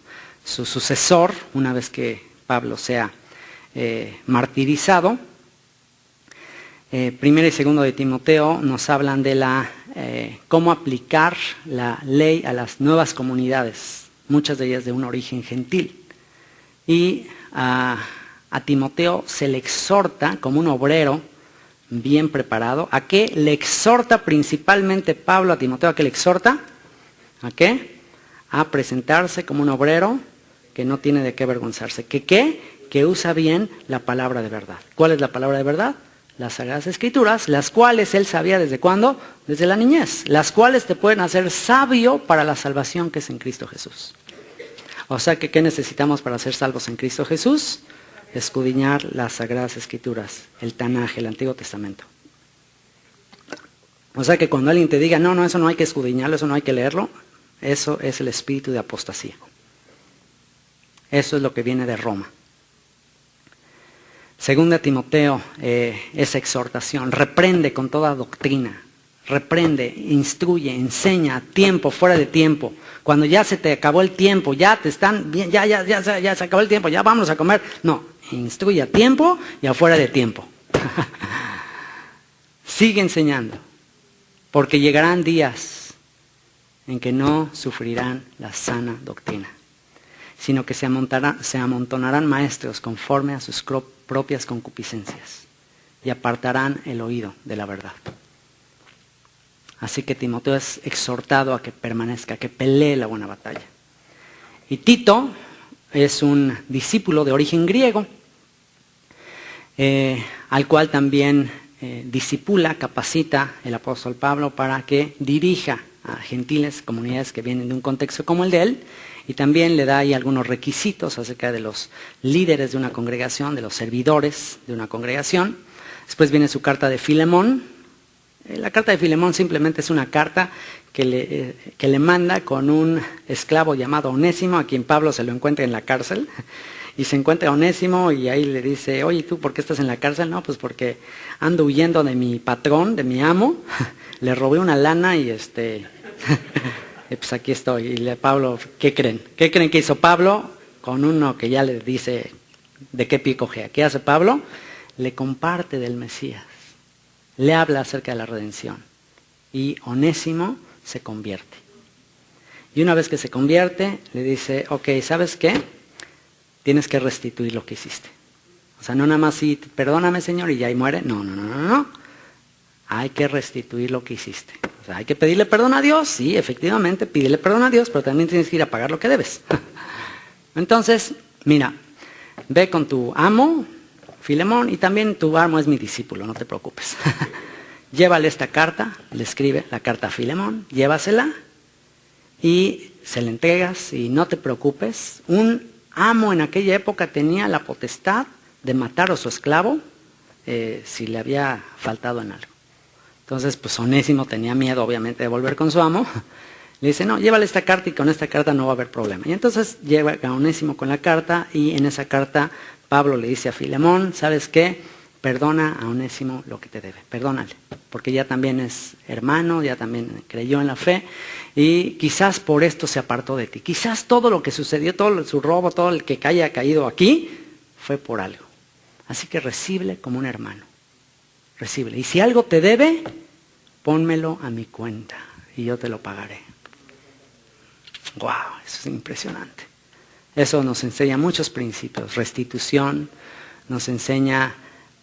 sucesor una vez que Pablo sea martirizado. Primero y segundo de Timoteo nos hablan de cómo aplicar la ley a las nuevas comunidades, muchas de ellas de un origen gentil. Y a Timoteo se le exhorta como un obrero bien preparado. ¿A qué le exhorta principalmente Pablo a Timoteo? ¿A qué le exhorta? ¿A qué? A presentarse como un obrero que no tiene de qué avergonzarse. Que usa bien la palabra de verdad. ¿Cuál es la palabra de verdad? Las Sagradas Escrituras, las cuales él sabía ¿desde cuándo? Desde la niñez. Las cuales te pueden hacer sabio para la salvación que es en Cristo Jesús. O sea que ¿qué necesitamos para ser salvos en Cristo Jesús? Escudriñar las Sagradas Escrituras, el Tanaj, el Antiguo Testamento. O sea que cuando alguien te diga, no, eso no hay que escudriñarlo, eso no hay que leerlo, eso es el espíritu de apostasía. Eso es lo que viene de Roma. Segunda Timoteo, esa exhortación, reprende con toda doctrina, reprende, instruye, enseña a tiempo, fuera de tiempo. Cuando ya se te acabó el tiempo, ya se acabó el tiempo, ya vamos a comer. No, instruye a tiempo y a fuera de tiempo. Sigue enseñando, porque llegarán días en que no sufrirán la sana doctrina, sino que se amontonarán maestros conforme a sus propias concupiscencias y apartarán el oído de la verdad. Así que Timoteo es exhortado a que permanezca, a que pelee la buena batalla. Y Tito es un discípulo de origen griego, al cual también discipula, capacita el apóstol Pablo para que dirija a gentiles, comunidades que vienen de un contexto como el de él, y también le da ahí algunos requisitos acerca de los líderes de una congregación, de los servidores de una congregación. Después viene su carta de Filemón. La carta de Filemón simplemente es una carta que le manda con un esclavo llamado Onésimo, a quien Pablo se lo encuentra en la cárcel. Y se encuentra Onésimo y ahí le dice, oye, ¿tú por qué estás en la cárcel? No, pues porque ando huyendo de mi patrón, de mi amo. Le robé una lana y y pues aquí estoy. Y Pablo, ¿qué creen? ¿Qué creen que hizo Pablo con uno que ya le dice de qué pie cojea? ¿Qué hace Pablo? Le comparte del Mesías. Le habla acerca de la redención. Y Onésimo se convierte. Y una vez que se convierte, le dice, ok, ¿sabes qué? Tienes que restituir lo que hiciste. O sea, no nada más sí, perdóname Señor y ya ahí muere. No. Hay que restituir lo que hiciste. O sea, hay que pedirle perdón a Dios. Sí, efectivamente, pídele perdón a Dios, pero también tienes que ir a pagar lo que debes. Entonces, mira, ve con tu amo, Filemón, y también tu amo es mi discípulo, no te preocupes. Llévale esta carta, le escribe la carta a Filemón, llévasela y se la entregas y no te preocupes. Un amo en aquella época tenía la potestad de matar a su esclavo si le había faltado en algo. Entonces, pues Onésimo tenía miedo, obviamente, de volver con su amo. Le dice, no, llévale esta carta y con esta carta no va a haber problema. Y entonces lleva a Onésimo con la carta y en esa carta Pablo le dice a Filemón, ¿sabes qué? Perdona a Onésimo lo que te debe, perdónale, porque ya también es hermano, ya también creyó en la fe y quizás por esto se apartó de ti. Quizás todo lo que sucedió, todo su robo, todo el que haya caído aquí, fue por algo. Así que recíbele como un hermano, recíbele. Y si algo te debe, pónmelo a mi cuenta y yo te lo pagaré. ¡Wow! Eso es impresionante. Eso nos enseña muchos principios. Restitución, nos enseña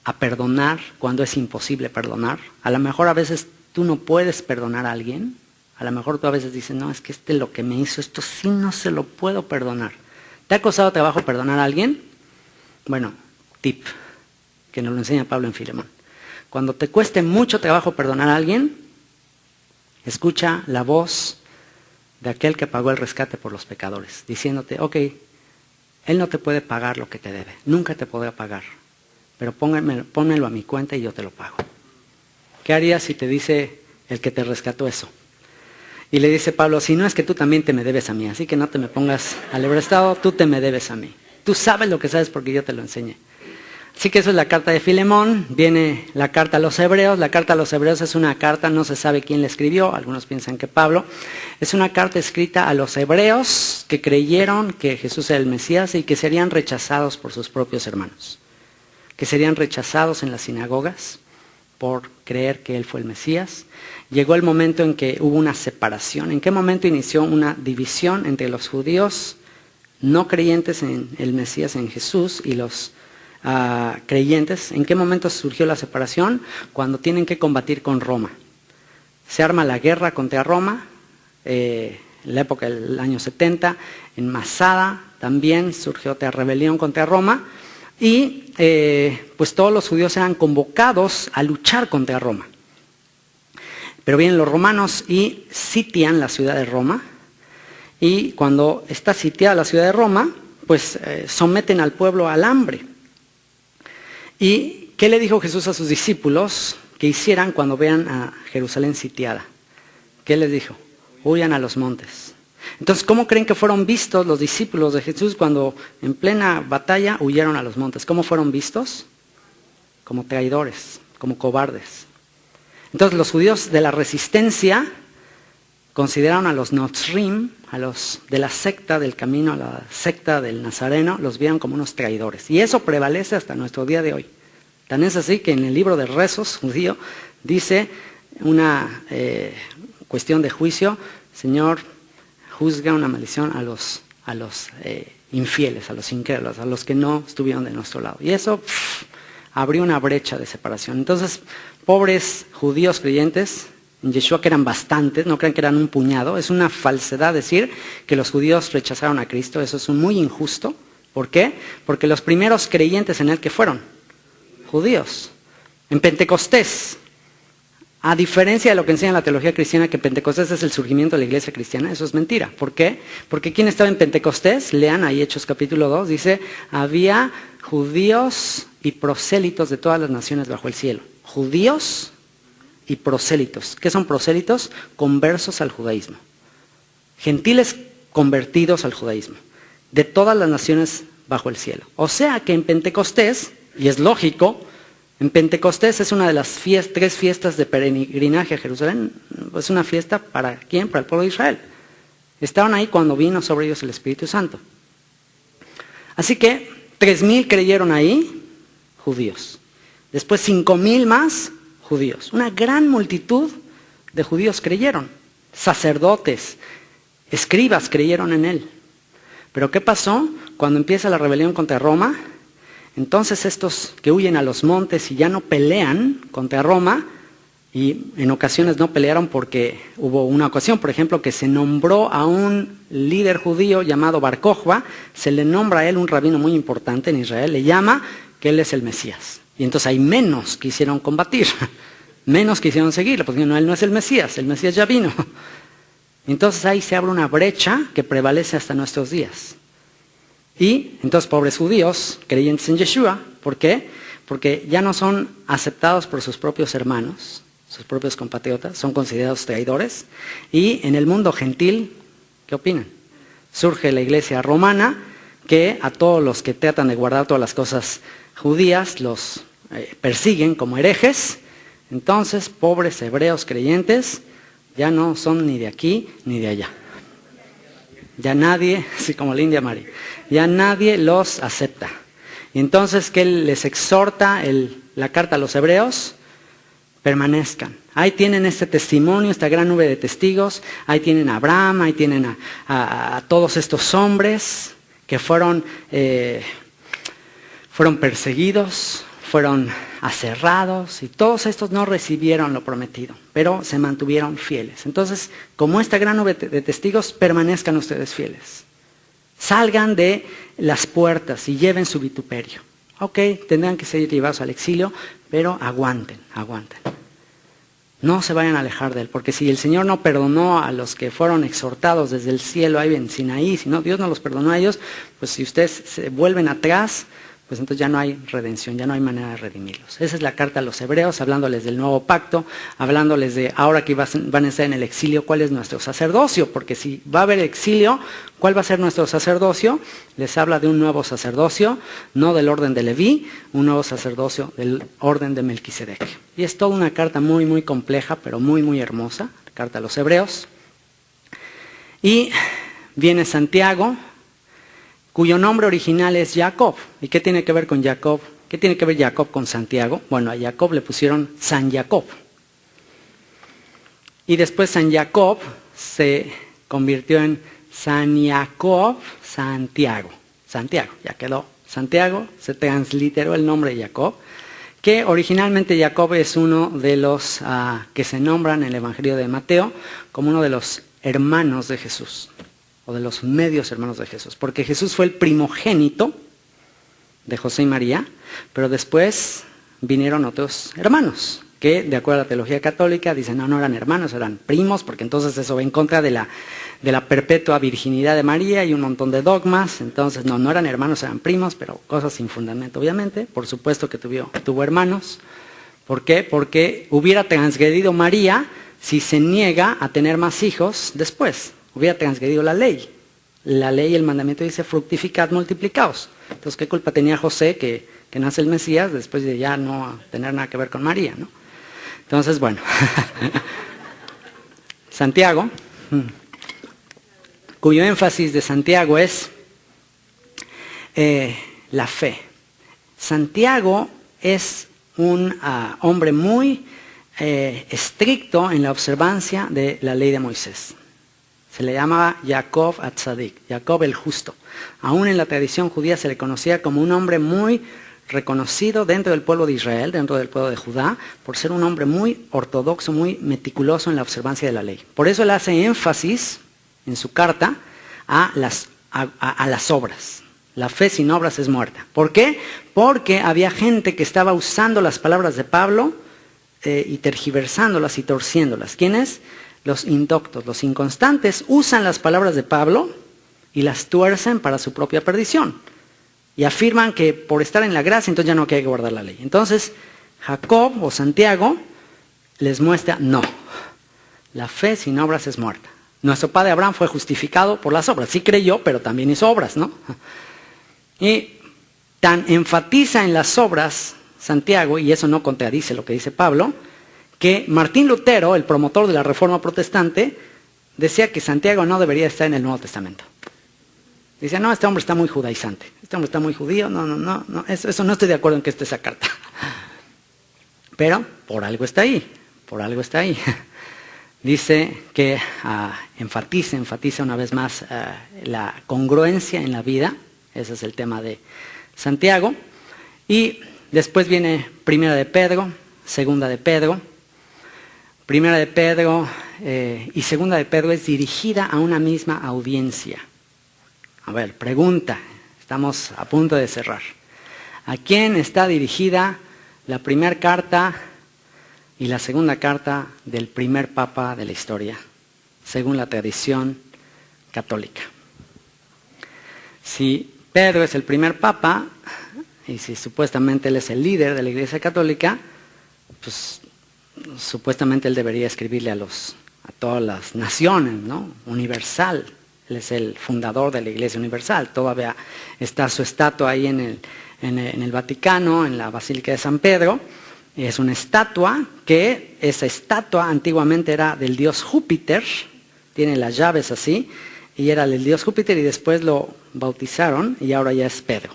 a perdonar cuando es imposible perdonar. A lo mejor a veces tú no puedes perdonar a alguien. A lo mejor tú a veces dices, no, es que lo que me hizo, esto sí no se lo puedo perdonar. ¿Te ha costado trabajo perdonar a alguien? Bueno, tip, que nos lo enseña Pablo en Filemón. Cuando te cueste mucho trabajo perdonar a alguien, escucha la voz de aquel que pagó el rescate por los pecadores, diciéndote, ok, él no te puede pagar lo que te debe, nunca te podrá pagar, pero pónmelo a mi cuenta y yo te lo pago. ¿Qué harías si te dice el que te rescató eso? Y le dice Pablo, si no es que tú también te me debes a mí, así que no te me pongas al prestado, tú te me debes a mí. Tú sabes lo que sabes porque yo te lo enseñé. Así que eso es la carta de Filemón. Viene la carta a los hebreos. La carta a los hebreos es una carta, no se sabe quién la escribió, algunos piensan que Pablo. Es una carta escrita a los hebreos que creyeron que Jesús era el Mesías y que serían rechazados por sus propios hermanos. Que serían rechazados en las sinagogas por creer que él fue el Mesías. Llegó el momento en que hubo una separación. ¿En qué momento inició una división entre los judíos no creyentes en el Mesías, en Jesús, y los creyentes? ¿En qué momento surgió la separación? Cuando tienen que combatir con Roma. Se arma la guerra contra Roma, en la época del año 70, en Masada también surgió otra rebelión contra Roma, y pues todos los judíos eran convocados a luchar contra Roma. Pero vienen los romanos y sitian la ciudad de Roma, y cuando está sitiada la ciudad de Roma, pues someten al pueblo al hambre. ¿Y qué le dijo Jesús a sus discípulos que hicieran cuando vean a Jerusalén sitiada? ¿Qué les dijo? Huyan a los montes. Entonces, ¿cómo creen que fueron vistos los discípulos de Jesús cuando en plena batalla huyeron a los montes? ¿Cómo fueron vistos? Como traidores, como cobardes. Entonces, los judíos de la resistencia consideraron a los Notzrim, a los de la secta del camino, a la secta del Nazareno, los vieron como unos traidores. Y eso prevalece hasta nuestro día de hoy. Tan es así que en el libro de rezos judío dice una cuestión de juicio: Señor, juzga una maldición a los infieles, a los incrédulos, a los que no estuvieron de nuestro lado. Y eso abrió una brecha de separación. Entonces, pobres judíos creyentes en Yeshua, que eran bastantes, no crean que eran un puñado. Es una falsedad decir que los judíos rechazaron a Cristo. Eso es muy injusto. ¿Por qué? Porque los primeros creyentes en él, ¿qué fueron? Judíos. En Pentecostés, a diferencia de lo que enseña la teología cristiana, que Pentecostés es el surgimiento de la iglesia cristiana, eso es mentira. ¿Por qué? Porque ¿quién estaba en Pentecostés? Lean ahí Hechos capítulo 2, dice: había judíos y prosélitos de todas las naciones bajo el cielo. Judíos y prosélitos. ¿Qué son prosélitos? Conversos al judaísmo. Gentiles convertidos al judaísmo. De todas las naciones bajo el cielo. O sea que en Pentecostés, y es lógico, en Pentecostés es una de las tres fiestas de peregrinaje a Jerusalén. Es una fiesta ¿para quién? Para el pueblo de Israel. Estaban ahí cuando vino sobre ellos el Espíritu Santo. Así que 3,000 creyeron ahí, judíos. Después 5,000 más, judíos. Una gran multitud de judíos creyeron. Sacerdotes, escribas creyeron en él. Pero ¿qué pasó? Cuando empieza la rebelión contra Roma, entonces estos que huyen a los montes y ya no pelean contra Roma, y en ocasiones no pelearon porque hubo una ocasión, por ejemplo, que se nombró a un líder judío llamado Bar Kokhba, se le nombra a él un rabino muy importante en Israel, le llama que él es el Mesías. Y entonces hay menos que quisieron combatir, menos quisieron seguirlo, porque no, él no es el Mesías ya vino. Entonces ahí se abre una brecha que prevalece hasta nuestros días. Y entonces pobres judíos, creyentes en Yeshua, ¿por qué? Porque ya no son aceptados por sus propios hermanos, sus propios compatriotas, son considerados traidores. Y en el mundo gentil, ¿qué opinan? Surge la iglesia romana, que a todos los que tratan de guardar todas las cosas judías los persiguen como herejes. Entonces, pobres hebreos creyentes ya no son ni de aquí ni de allá. Ya nadie, así como la India Mari, ya nadie los acepta. Y entonces, ¿qué les exhorta la carta a los hebreos? Permanezcan. Ahí tienen este testimonio, esta gran nube de testigos. Ahí tienen a Abraham, ahí tienen a todos estos hombres que fueron perseguidos, fueron aserrados, y todos estos no recibieron lo prometido, pero se mantuvieron fieles. Entonces, como esta gran nube de testigos, permanezcan ustedes fieles. Salgan de las puertas y lleven su vituperio. Ok, tendrán que ser llevados al exilio, pero aguanten. No se vayan a alejar de él, porque si el Señor no perdonó a los que fueron exhortados desde el cielo ahí en Sinaí, si no, Dios no los perdonó a ellos, pues si ustedes se vuelven atrás, pues entonces ya no hay redención, ya no hay manera de redimirlos. Esa es la carta a los hebreos, hablándoles del nuevo pacto, hablándoles de ahora que van a estar en el exilio, cuál es nuestro sacerdocio, porque si va a haber exilio, ¿cuál va a ser nuestro sacerdocio? Les habla de un nuevo sacerdocio, no del orden de Leví, un nuevo sacerdocio del orden de Melquisedec. Y es toda una carta muy, muy compleja, pero muy, muy hermosa, la carta a los hebreos. Y viene Santiago, cuyo nombre original es Jacob. ¿Y qué tiene que ver con Jacob? ¿Qué tiene que ver Jacob con Santiago? Bueno, a Jacob le pusieron San Jacob. Y después San Jacob se convirtió en San Jacob Santiago. Santiago, ya quedó Santiago, se transliteró el nombre de Jacob, que originalmente Jacob es uno de los que se nombran en el Evangelio de Mateo como uno de los hermanos de Jesús, o de los medios hermanos de Jesús, porque Jesús fue el primogénito de José y María, pero después vinieron otros hermanos, que de acuerdo a la teología católica dicen no eran hermanos, eran primos, porque entonces eso va en contra de la perpetua virginidad de María y un montón de dogmas. Entonces no eran hermanos, eran primos, pero cosas sin fundamento obviamente. Por supuesto que tuvo hermanos. ¿Por qué? Porque hubiera transgredido María si se niega a tener más hijos después. Hubiera transgredido la ley. La ley y el mandamiento dice fructificad, multiplicaos. Entonces, ¿qué culpa tenía José que nace el Mesías después de ya no tener nada que ver con María, ¿no? Entonces, bueno. Santiago, cuyo énfasis de Santiago es la fe. Santiago es un hombre muy estricto en la observancia de la ley de Moisés. Se le llamaba Jacob Atzadik, Jacob el justo. Aún en la tradición judía se le conocía como un hombre muy reconocido dentro del pueblo de Israel, dentro del pueblo de Judá, por ser un hombre muy ortodoxo, muy meticuloso en la observancia de la ley. Por eso él hace énfasis en su carta a las obras. La fe sin obras es muerta. ¿Por qué? Porque había gente que estaba usando las palabras de Pablo y tergiversándolas y torciéndolas. ¿Quiénes? Los indoctos, los inconstantes, usan las palabras de Pablo y las tuercen para su propia perdición. Y afirman que por estar en la gracia, entonces ya no hay que guardar la ley. Entonces, Jacob o Santiago les muestra, no, la fe sin obras es muerta. Nuestro padre Abraham fue justificado por las obras. Sí creyó, pero también hizo obras, ¿no? Y tan enfatiza en las obras Santiago, y eso no contradice lo que dice Pablo, que Martín Lutero, el promotor de la Reforma Protestante, decía que Santiago no debería estar en el Nuevo Testamento. Dice, no, este hombre está muy judaizante, este hombre está muy judío, no, eso no estoy de acuerdo en que esté esa carta. Pero por algo está ahí, Dice que enfatiza una vez más la congruencia en la vida, ese es el tema de Santiago. Y después viene Primera de Pedro, Segunda de Pedro. Primera de Pedro y Segunda de Pedro es dirigida a una misma audiencia. A ver, pregunta, estamos a punto de cerrar. ¿A quién está dirigida la primera carta y la segunda carta del primer papa de la historia, según la tradición católica? Si Pedro es el primer papa, y si supuestamente él es el líder de la Iglesia Católica, pues supuestamente él debería escribirle a todas las naciones, ¿no? Universal. Él es el fundador de la Iglesia Universal. Todavía está su estatua ahí en el Vaticano, en la Basílica de San Pedro. Es una estatua que, esa estatua antiguamente era del dios Júpiter, tiene las llaves así, y era del dios Júpiter y después lo bautizaron y ahora ya es Pedro.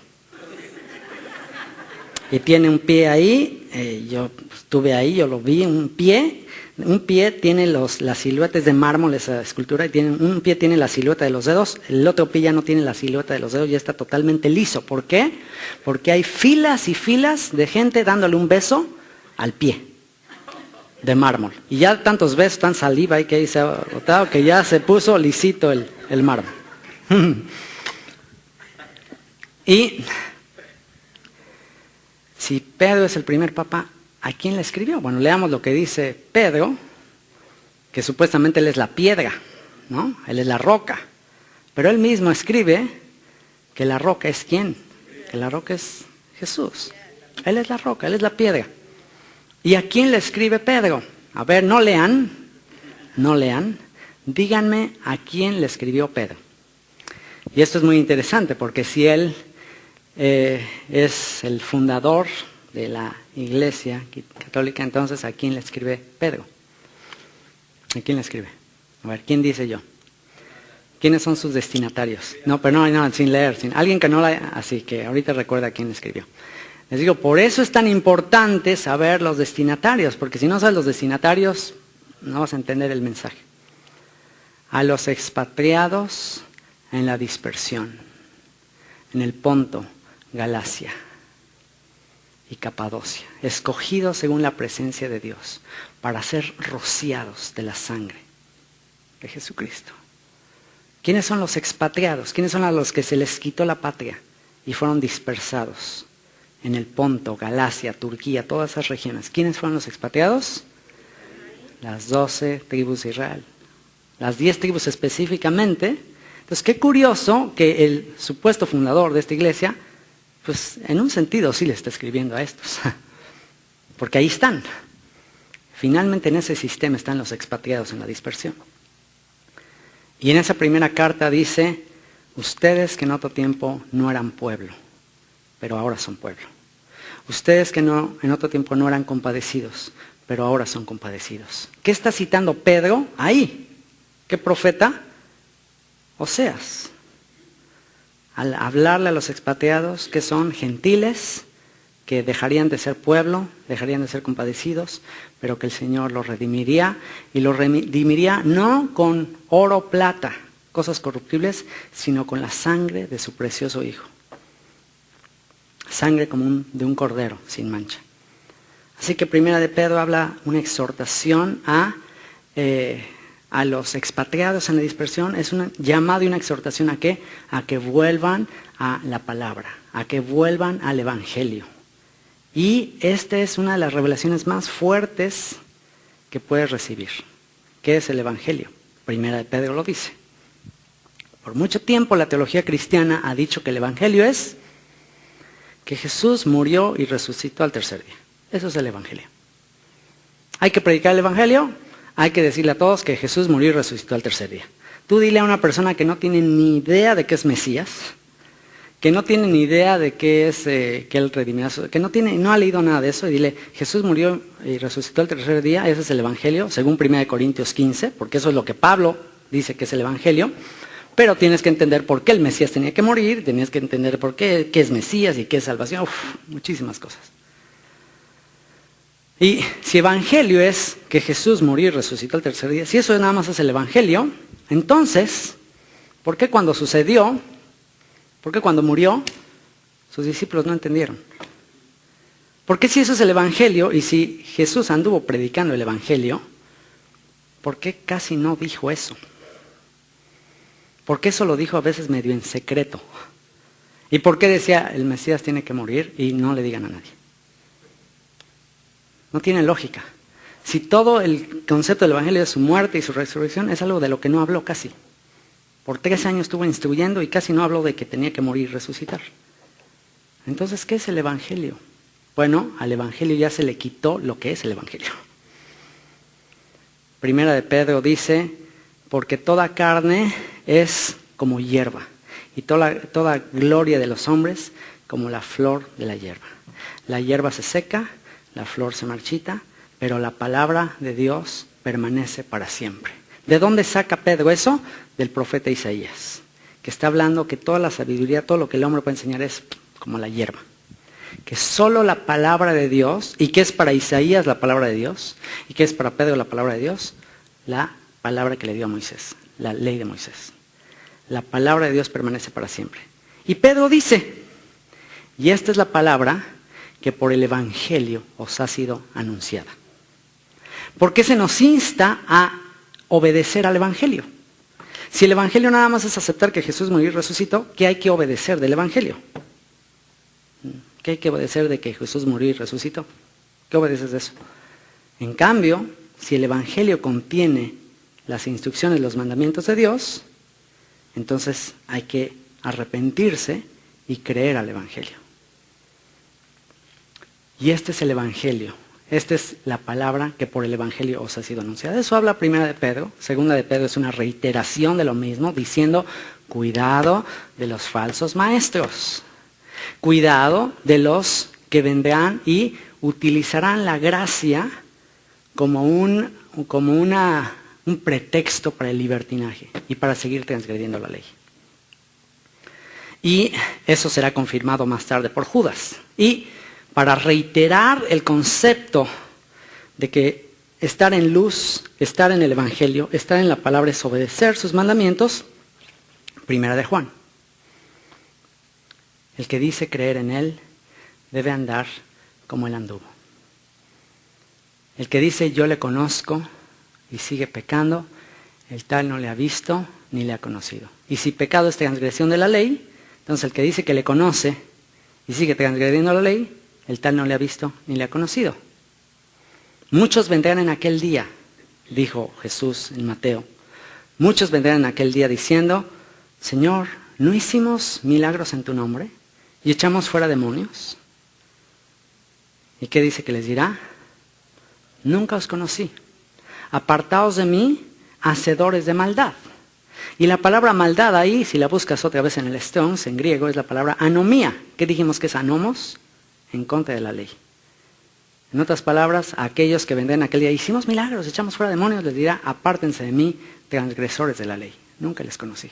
Y tiene un pie ahí, yo estuve ahí, yo lo vi, un pie tiene las siluetas de mármol, esa escultura, y un pie tiene la silueta de los dedos, el otro pie ya no tiene la silueta de los dedos, ya está totalmente liso. ¿Por qué? Porque hay filas y filas de gente dándole un beso al pie de mármol. Y ya tantos besos, tan saliva ahí que ahí se ha botado, que ya se puso lisito el mármol. Y si Pedro es el primer papa, ¿a quién le escribió? Bueno, leamos lo que dice Pedro, que supuestamente él es la piedra, ¿no? Él es la roca. Pero él mismo escribe que la roca es ¿quién? Que la roca es Jesús. Él es la roca, Él es la piedra. ¿Y a quién le escribe Pedro? A ver, no lean. Díganme a quién le escribió Pedro. Y esto es muy interesante porque si él es el fundador de la Iglesia Católica, entonces ¿a quién le escribe Pedro? ¿A quién le escribe? A ver, ¿quién dice yo? ¿Quiénes son sus destinatarios? No, pero no, sin leer. Alguien que no la... Así que ahorita recuerda a quién le escribió. Les digo, por eso es tan importante saber los destinatarios, porque si no sabes los destinatarios, no vas a entender el mensaje. A los expatriados en la dispersión, en el Ponto, Galacia y Capadocia, escogidos según la presencia de Dios, para ser rociados de la sangre de Jesucristo. ¿Quiénes son los expatriados? ¿Quiénes son a los que se les quitó la patria y fueron dispersados en el Ponto, Galacia, Turquía, todas esas regiones? ¿Quiénes fueron los expatriados? Las 12 tribus de Israel. Las 10 tribus específicamente. Entonces, qué curioso que el supuesto fundador de esta iglesia, pues en un sentido sí le está escribiendo a estos. Porque ahí están. Finalmente en ese sistema están los expatriados en la dispersión. Y en esa primera carta dice, ustedes que en otro tiempo no eran pueblo, pero ahora son pueblo. Ustedes que en otro tiempo no eran compadecidos, pero ahora son compadecidos. ¿Qué está citando Pedro ahí? ¿Qué profeta? Oseas. Al hablarle a los expatriados que son gentiles, que dejarían de ser pueblo, dejarían de ser compadecidos, pero que el Señor los redimiría, y los redimiría no con oro, plata, cosas corruptibles, sino con la sangre de su precioso Hijo. Sangre como de un cordero, sin mancha. Así que Primera de Pedro habla una exhortación a los expatriados en la dispersión. Es una llamada y una exhortación ¿a qué? A que vuelvan a la palabra, a que vuelvan al Evangelio. Y esta es una de las revelaciones más fuertes que puedes recibir. ¿Qué es el Evangelio? Primera de Pedro lo dice. Por mucho tiempo la teología cristiana ha dicho que el Evangelio es que Jesús murió y resucitó al tercer día. Eso es el Evangelio. Hay que predicar el Evangelio, hay que decirle a todos que Jesús murió y resucitó al tercer día. Tú dile a una persona que no tiene ni idea de qué es Mesías, que no tiene ni idea de qué es que Él redimió, que no ha leído nada de eso, y dile, Jesús murió y resucitó al tercer día, ese es el Evangelio, según 1 Corintios 15, porque eso es lo que Pablo dice que es el Evangelio, pero tienes que entender por qué el Mesías tenía que morir, tienes que entender por qué es Mesías y qué es salvación, muchísimas cosas. Y si Evangelio es que Jesús murió y resucitó al tercer día, si eso nada más es el Evangelio, entonces, ¿por qué cuando sucedió, por qué cuando murió, sus discípulos no entendieron? ¿Por qué si eso es el Evangelio y si Jesús anduvo predicando el Evangelio, por qué casi no dijo eso? ¿Por qué eso lo dijo a veces medio en secreto? ¿Y por qué decía el Mesías tiene que morir y no le digan a nadie? No tiene lógica. Si todo el concepto del Evangelio es su muerte y su resurrección, es algo de lo que no habló casi. Por 3 años estuvo instruyendo y casi no habló de que tenía que morir y resucitar. Entonces, ¿qué es el Evangelio? Bueno, al Evangelio ya se le quitó lo que es el Evangelio. Primera de Pedro dice, porque toda carne es como hierba, y toda gloria de los hombres como la flor de la hierba. La hierba se seca, la flor se marchita, pero la palabra de Dios permanece para siempre. ¿De dónde saca Pedro eso? Del profeta Isaías, que está hablando que toda la sabiduría, todo lo que el hombre puede enseñar es como la hierba. Que solo la palabra de Dios, y que es para Isaías la palabra de Dios, y que es para Pedro la palabra de Dios, la palabra que le dio a Moisés, la ley de Moisés. La palabra de Dios permanece para siempre. Y Pedro dice, y esta es la palabra que por el Evangelio os ha sido anunciada. ¿Por qué se nos insta a obedecer al Evangelio? Si el Evangelio nada más es aceptar que Jesús murió y resucitó, ¿qué hay que obedecer del Evangelio? ¿Qué hay que obedecer de que Jesús murió y resucitó? ¿Qué obedeces de eso? En cambio, si el Evangelio contiene las instrucciones, los mandamientos de Dios, entonces hay que arrepentirse y creer al Evangelio. Y este es el Evangelio. Esta es la palabra que por el Evangelio os ha sido anunciada. Eso habla primera de Pedro. Segunda de Pedro es una reiteración de lo mismo, diciendo, cuidado de los falsos maestros. Cuidado de los que vendrán y utilizarán la gracia como un pretexto para el libertinaje y para seguir transgrediendo la ley. Y eso será confirmado más tarde por Judas. Y para reiterar el concepto de que estar en luz, estar en el Evangelio, estar en la palabra es obedecer sus mandamientos, primera de Juan. El que dice creer en Él debe andar como Él anduvo. El que dice yo le conozco y sigue pecando, el tal no le ha visto ni le ha conocido. Y si pecado es transgresión de la ley, entonces el que dice que le conoce y sigue transgrediendo la ley, el tal no le ha visto ni le ha conocido. Muchos vendrán en aquel día, dijo Jesús en Mateo. Muchos vendrán en aquel día diciendo, Señor, ¿no hicimos milagros en tu nombre? ¿Y echamos fuera demonios? ¿Y qué dice que les dirá? Nunca os conocí. Apartaos de mí, hacedores de maldad. Y la palabra maldad ahí, si la buscas otra vez en el Strong's, en griego, es la palabra anomía. ¿Qué dijimos que es anomos? En contra de la ley. En otras palabras, a aquellos que vendrán aquel día, hicimos milagros, echamos fuera demonios, les dirá, apártense de mí, transgresores de la ley. Nunca les conocí.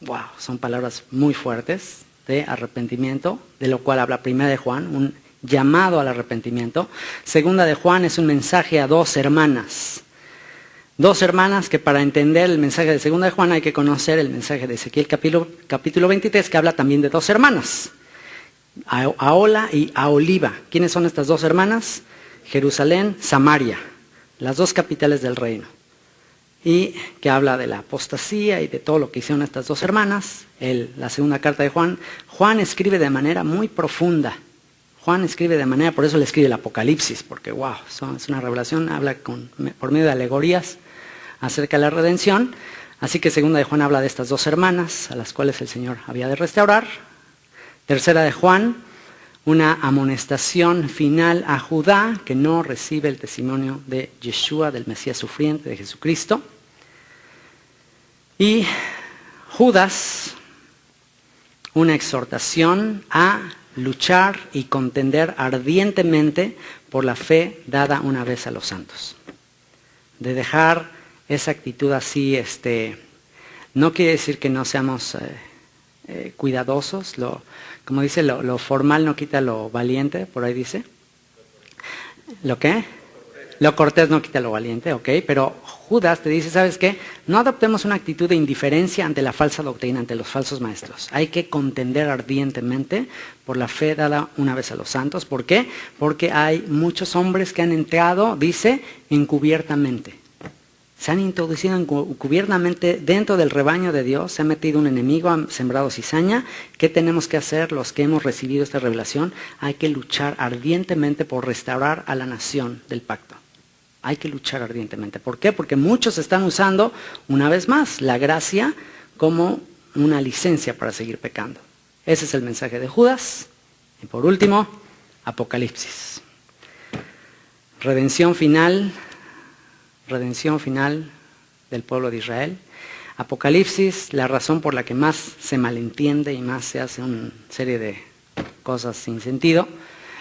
Wow, son palabras muy fuertes de arrepentimiento, de lo cual habla primera de Juan, un llamado al arrepentimiento. Segunda de Juan es un mensaje a dos hermanas. Dos hermanas que para entender el mensaje de segunda de Juan hay que conocer el mensaje de Ezequiel capítulo 23, que habla también de dos hermanas. Ahola y Aholiba. ¿Quiénes son estas dos hermanas? Jerusalén, Samaria, las dos capitales del reino. Y que habla de la apostasía y de todo lo que hicieron estas dos hermanas. La segunda carta de Juan. Juan escribe de manera muy profunda. Por eso le escribe el Apocalipsis, porque wow, es una revelación, habla por medio de alegorías acerca de la redención. Así que segunda de Juan habla de estas dos hermanas, a las cuales el Señor había de restaurar. Tercera de Juan, una amonestación final a Judá, que no recibe el testimonio de Yeshua, del Mesías sufriente, de Jesucristo. Y Judas, una exhortación a luchar y contender ardientemente por la fe dada una vez a los santos. De dejar esa actitud así, no quiere decir que no seamos cuidadosos, como dice, lo formal no quita lo valiente, por ahí dice. ¿Lo qué? Lo cortés no quita lo valiente, ok, pero Judas te dice, ¿sabes qué? No adoptemos una actitud de indiferencia ante la falsa doctrina, ante los falsos maestros. Hay que contender ardientemente por la fe dada una vez a los santos. ¿Por qué? Porque hay muchos hombres que han entrado, dice, encubiertamente. Se han introducido encubiertamente dentro del rebaño de Dios, se ha metido un enemigo, han sembrado cizaña. ¿Qué tenemos que hacer los que hemos recibido esta revelación? Hay que luchar ardientemente por restaurar a la nación del pacto. Hay que luchar ardientemente. ¿Por qué? Porque muchos están usando, una vez más, la gracia como una licencia para seguir pecando. Ese es el mensaje de Judas. Y por último, Apocalipsis. Redención final del pueblo de Israel. Apocalipsis, la razón por la que más se malentiende y más se hace una serie de cosas sin sentido,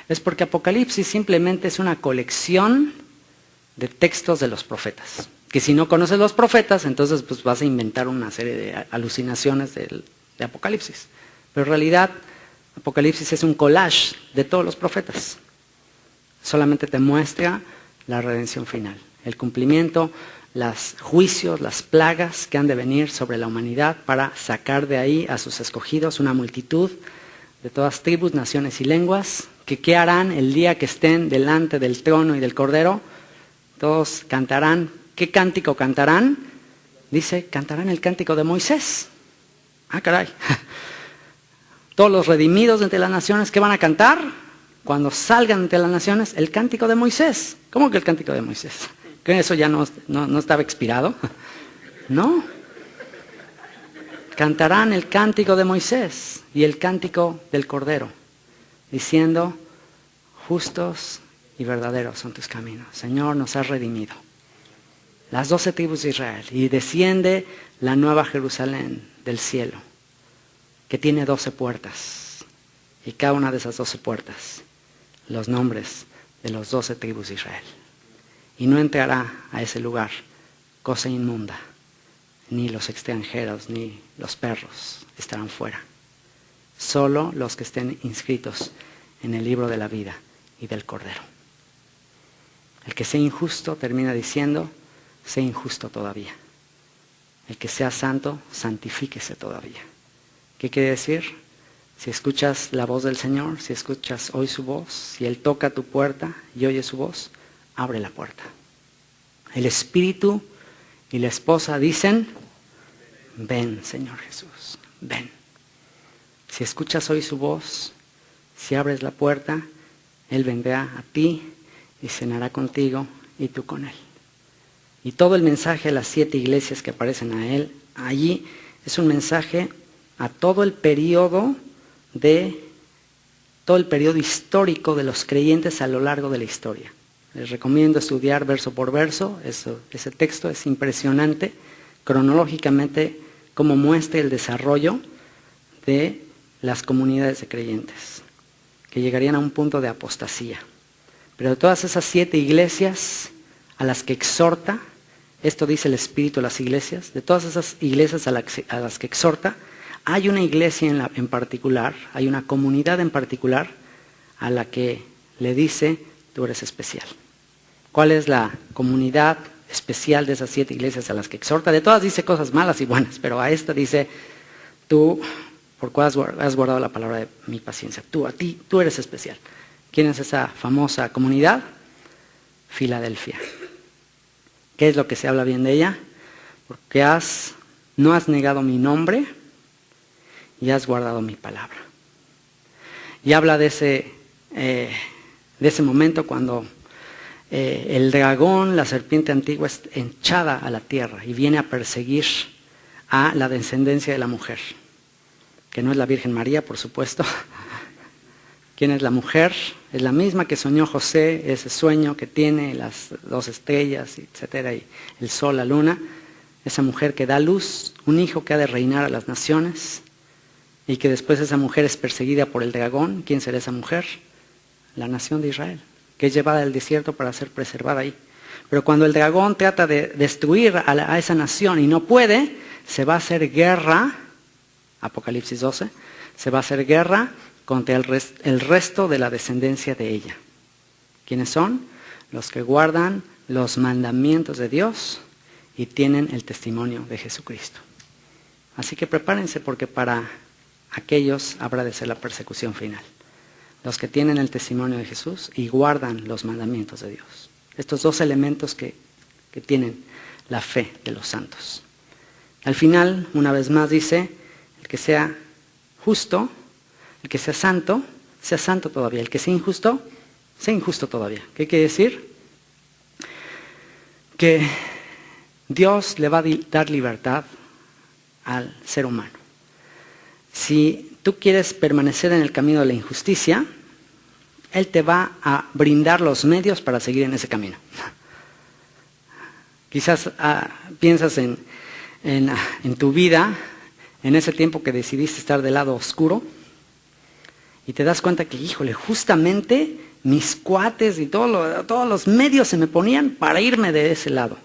es porque Apocalipsis simplemente es una colección de textos de los profetas. Que si no conoces los profetas, entonces pues vas a inventar una serie de alucinaciones de Apocalipsis. Pero en realidad, Apocalipsis es un collage de todos los profetas. Solamente te muestra la redención final, el cumplimiento, los juicios, las plagas que han de venir sobre la humanidad para sacar de ahí a sus escogidos, una multitud de todas tribus, naciones y lenguas, que ¿qué harán el día que estén delante del trono y del Cordero? Todos cantarán. ¿Qué cántico cantarán? Dice, cantarán el cántico de Moisés. Ah, caray. Todos los redimidos entre las naciones, ¿qué van a cantar? Cuando salgan entre las naciones, el cántico de Moisés. ¿Cómo que el cántico de Moisés? ¿Que eso ya no estaba expirado? No. Cantarán el cántico de Moisés y el cántico del Cordero, diciendo, justos y verdaderos son tus caminos. Señor, nos has redimido. Las 12 tribus de Israel. Y desciende la nueva Jerusalén del cielo, que tiene 12 puertas. Y cada una de esas 12 puertas, los nombres de los 12 tribus de Israel. Y no entrará a ese lugar cosa inmunda, ni los extranjeros, ni los perros estarán fuera. Solo los que estén inscritos en el libro de la vida y del Cordero. El que sea injusto, termina diciendo, sea injusto todavía. El que sea santo, santifíquese todavía. ¿Qué quiere decir? Si escuchas la voz del Señor, si escuchas hoy su voz, si Él toca tu puerta y oyes su voz, abre la puerta. El Espíritu y la esposa dicen, ven, Señor Jesús, ven. Si escuchas hoy su voz, si abres la puerta, Él vendrá a ti y cenará contigo y tú con Él. Y todo el mensaje a las 7 iglesias que aparecen a Él, allí es un mensaje a todo el periodo histórico de los creyentes a lo largo de la historia. Les recomiendo estudiar verso por verso, ese texto es impresionante, cronológicamente, cómo muestra el desarrollo de las comunidades de creyentes, que llegarían a un punto de apostasía. Pero de todas esas 7 iglesias a las que exhorta, esto dice el Espíritu a las iglesias, de todas esas iglesias a las que exhorta, hay una iglesia en particular, hay una comunidad en particular a la que le dice, tú eres especial. ¿Cuál es la comunidad especial de esas 7 iglesias a las que exhorta? De todas dice cosas malas y buenas, pero a esta dice, tú, por cuál has guardado la palabra de mi paciencia, tú eres especial. ¿Quién es esa famosa comunidad? Filadelfia. ¿Qué es lo que se habla bien de ella? Porque no has negado mi nombre y has guardado mi palabra. Y habla de ese momento cuando el dragón, la serpiente antigua, es echada a la tierra y viene a perseguir a la descendencia de la mujer, que no es la Virgen María, por supuesto. ¿Quién es la mujer? Es la misma que soñó José, ese sueño que tiene las 2 estrellas, etcétera, y el sol, la luna. Esa mujer que da luz, un hijo que ha de reinar a las naciones, y que después esa mujer es perseguida por el dragón. ¿Quién será esa mujer? La nación de Israel, que es llevada al desierto para ser preservada ahí. Pero cuando el dragón trata de destruir a esa nación y no puede, se va a hacer guerra, Apocalipsis 12, se va a hacer guerra contra el resto de la descendencia de ella. ¿Quiénes son? Los que guardan los mandamientos de Dios y tienen el testimonio de Jesucristo. Así que prepárense, porque para aquellos habrá de ser la persecución final. Los que tienen el testimonio de Jesús y guardan los mandamientos de Dios. Estos 2 elementos que tienen la fe de los santos. Al final, una vez más dice, el que sea justo, el que sea santo todavía. El que sea injusto todavía. ¿Qué quiere decir? Que Dios le va a dar libertad al ser humano. Si tú quieres permanecer en el camino de la injusticia, Él te va a brindar los medios para seguir en ese camino. Quizás piensas en tu vida, en ese tiempo que decidiste estar del lado oscuro, y te das cuenta que, híjole, justamente mis cuates y todos los medios se me ponían para irme de ese lado.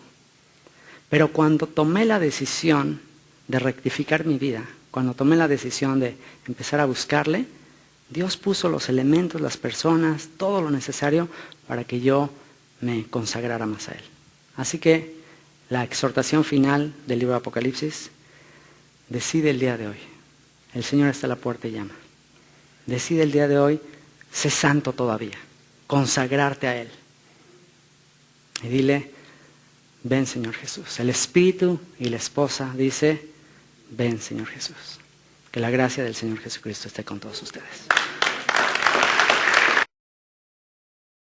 Pero cuando tomé la decisión de rectificar mi vida, cuando tomé la decisión de empezar a buscarle, Dios puso los elementos, las personas, todo lo necesario para que yo me consagrara más a Él. Así que la exhortación final del libro de Apocalipsis, decide el día de hoy. El Señor está a la puerta y llama. Decide el día de hoy, sé santo todavía, consagrarte a Él. Y dile, ven Señor Jesús. El Espíritu y la esposa dice, ven Señor Jesús. Que la gracia del Señor Jesucristo esté con todos ustedes.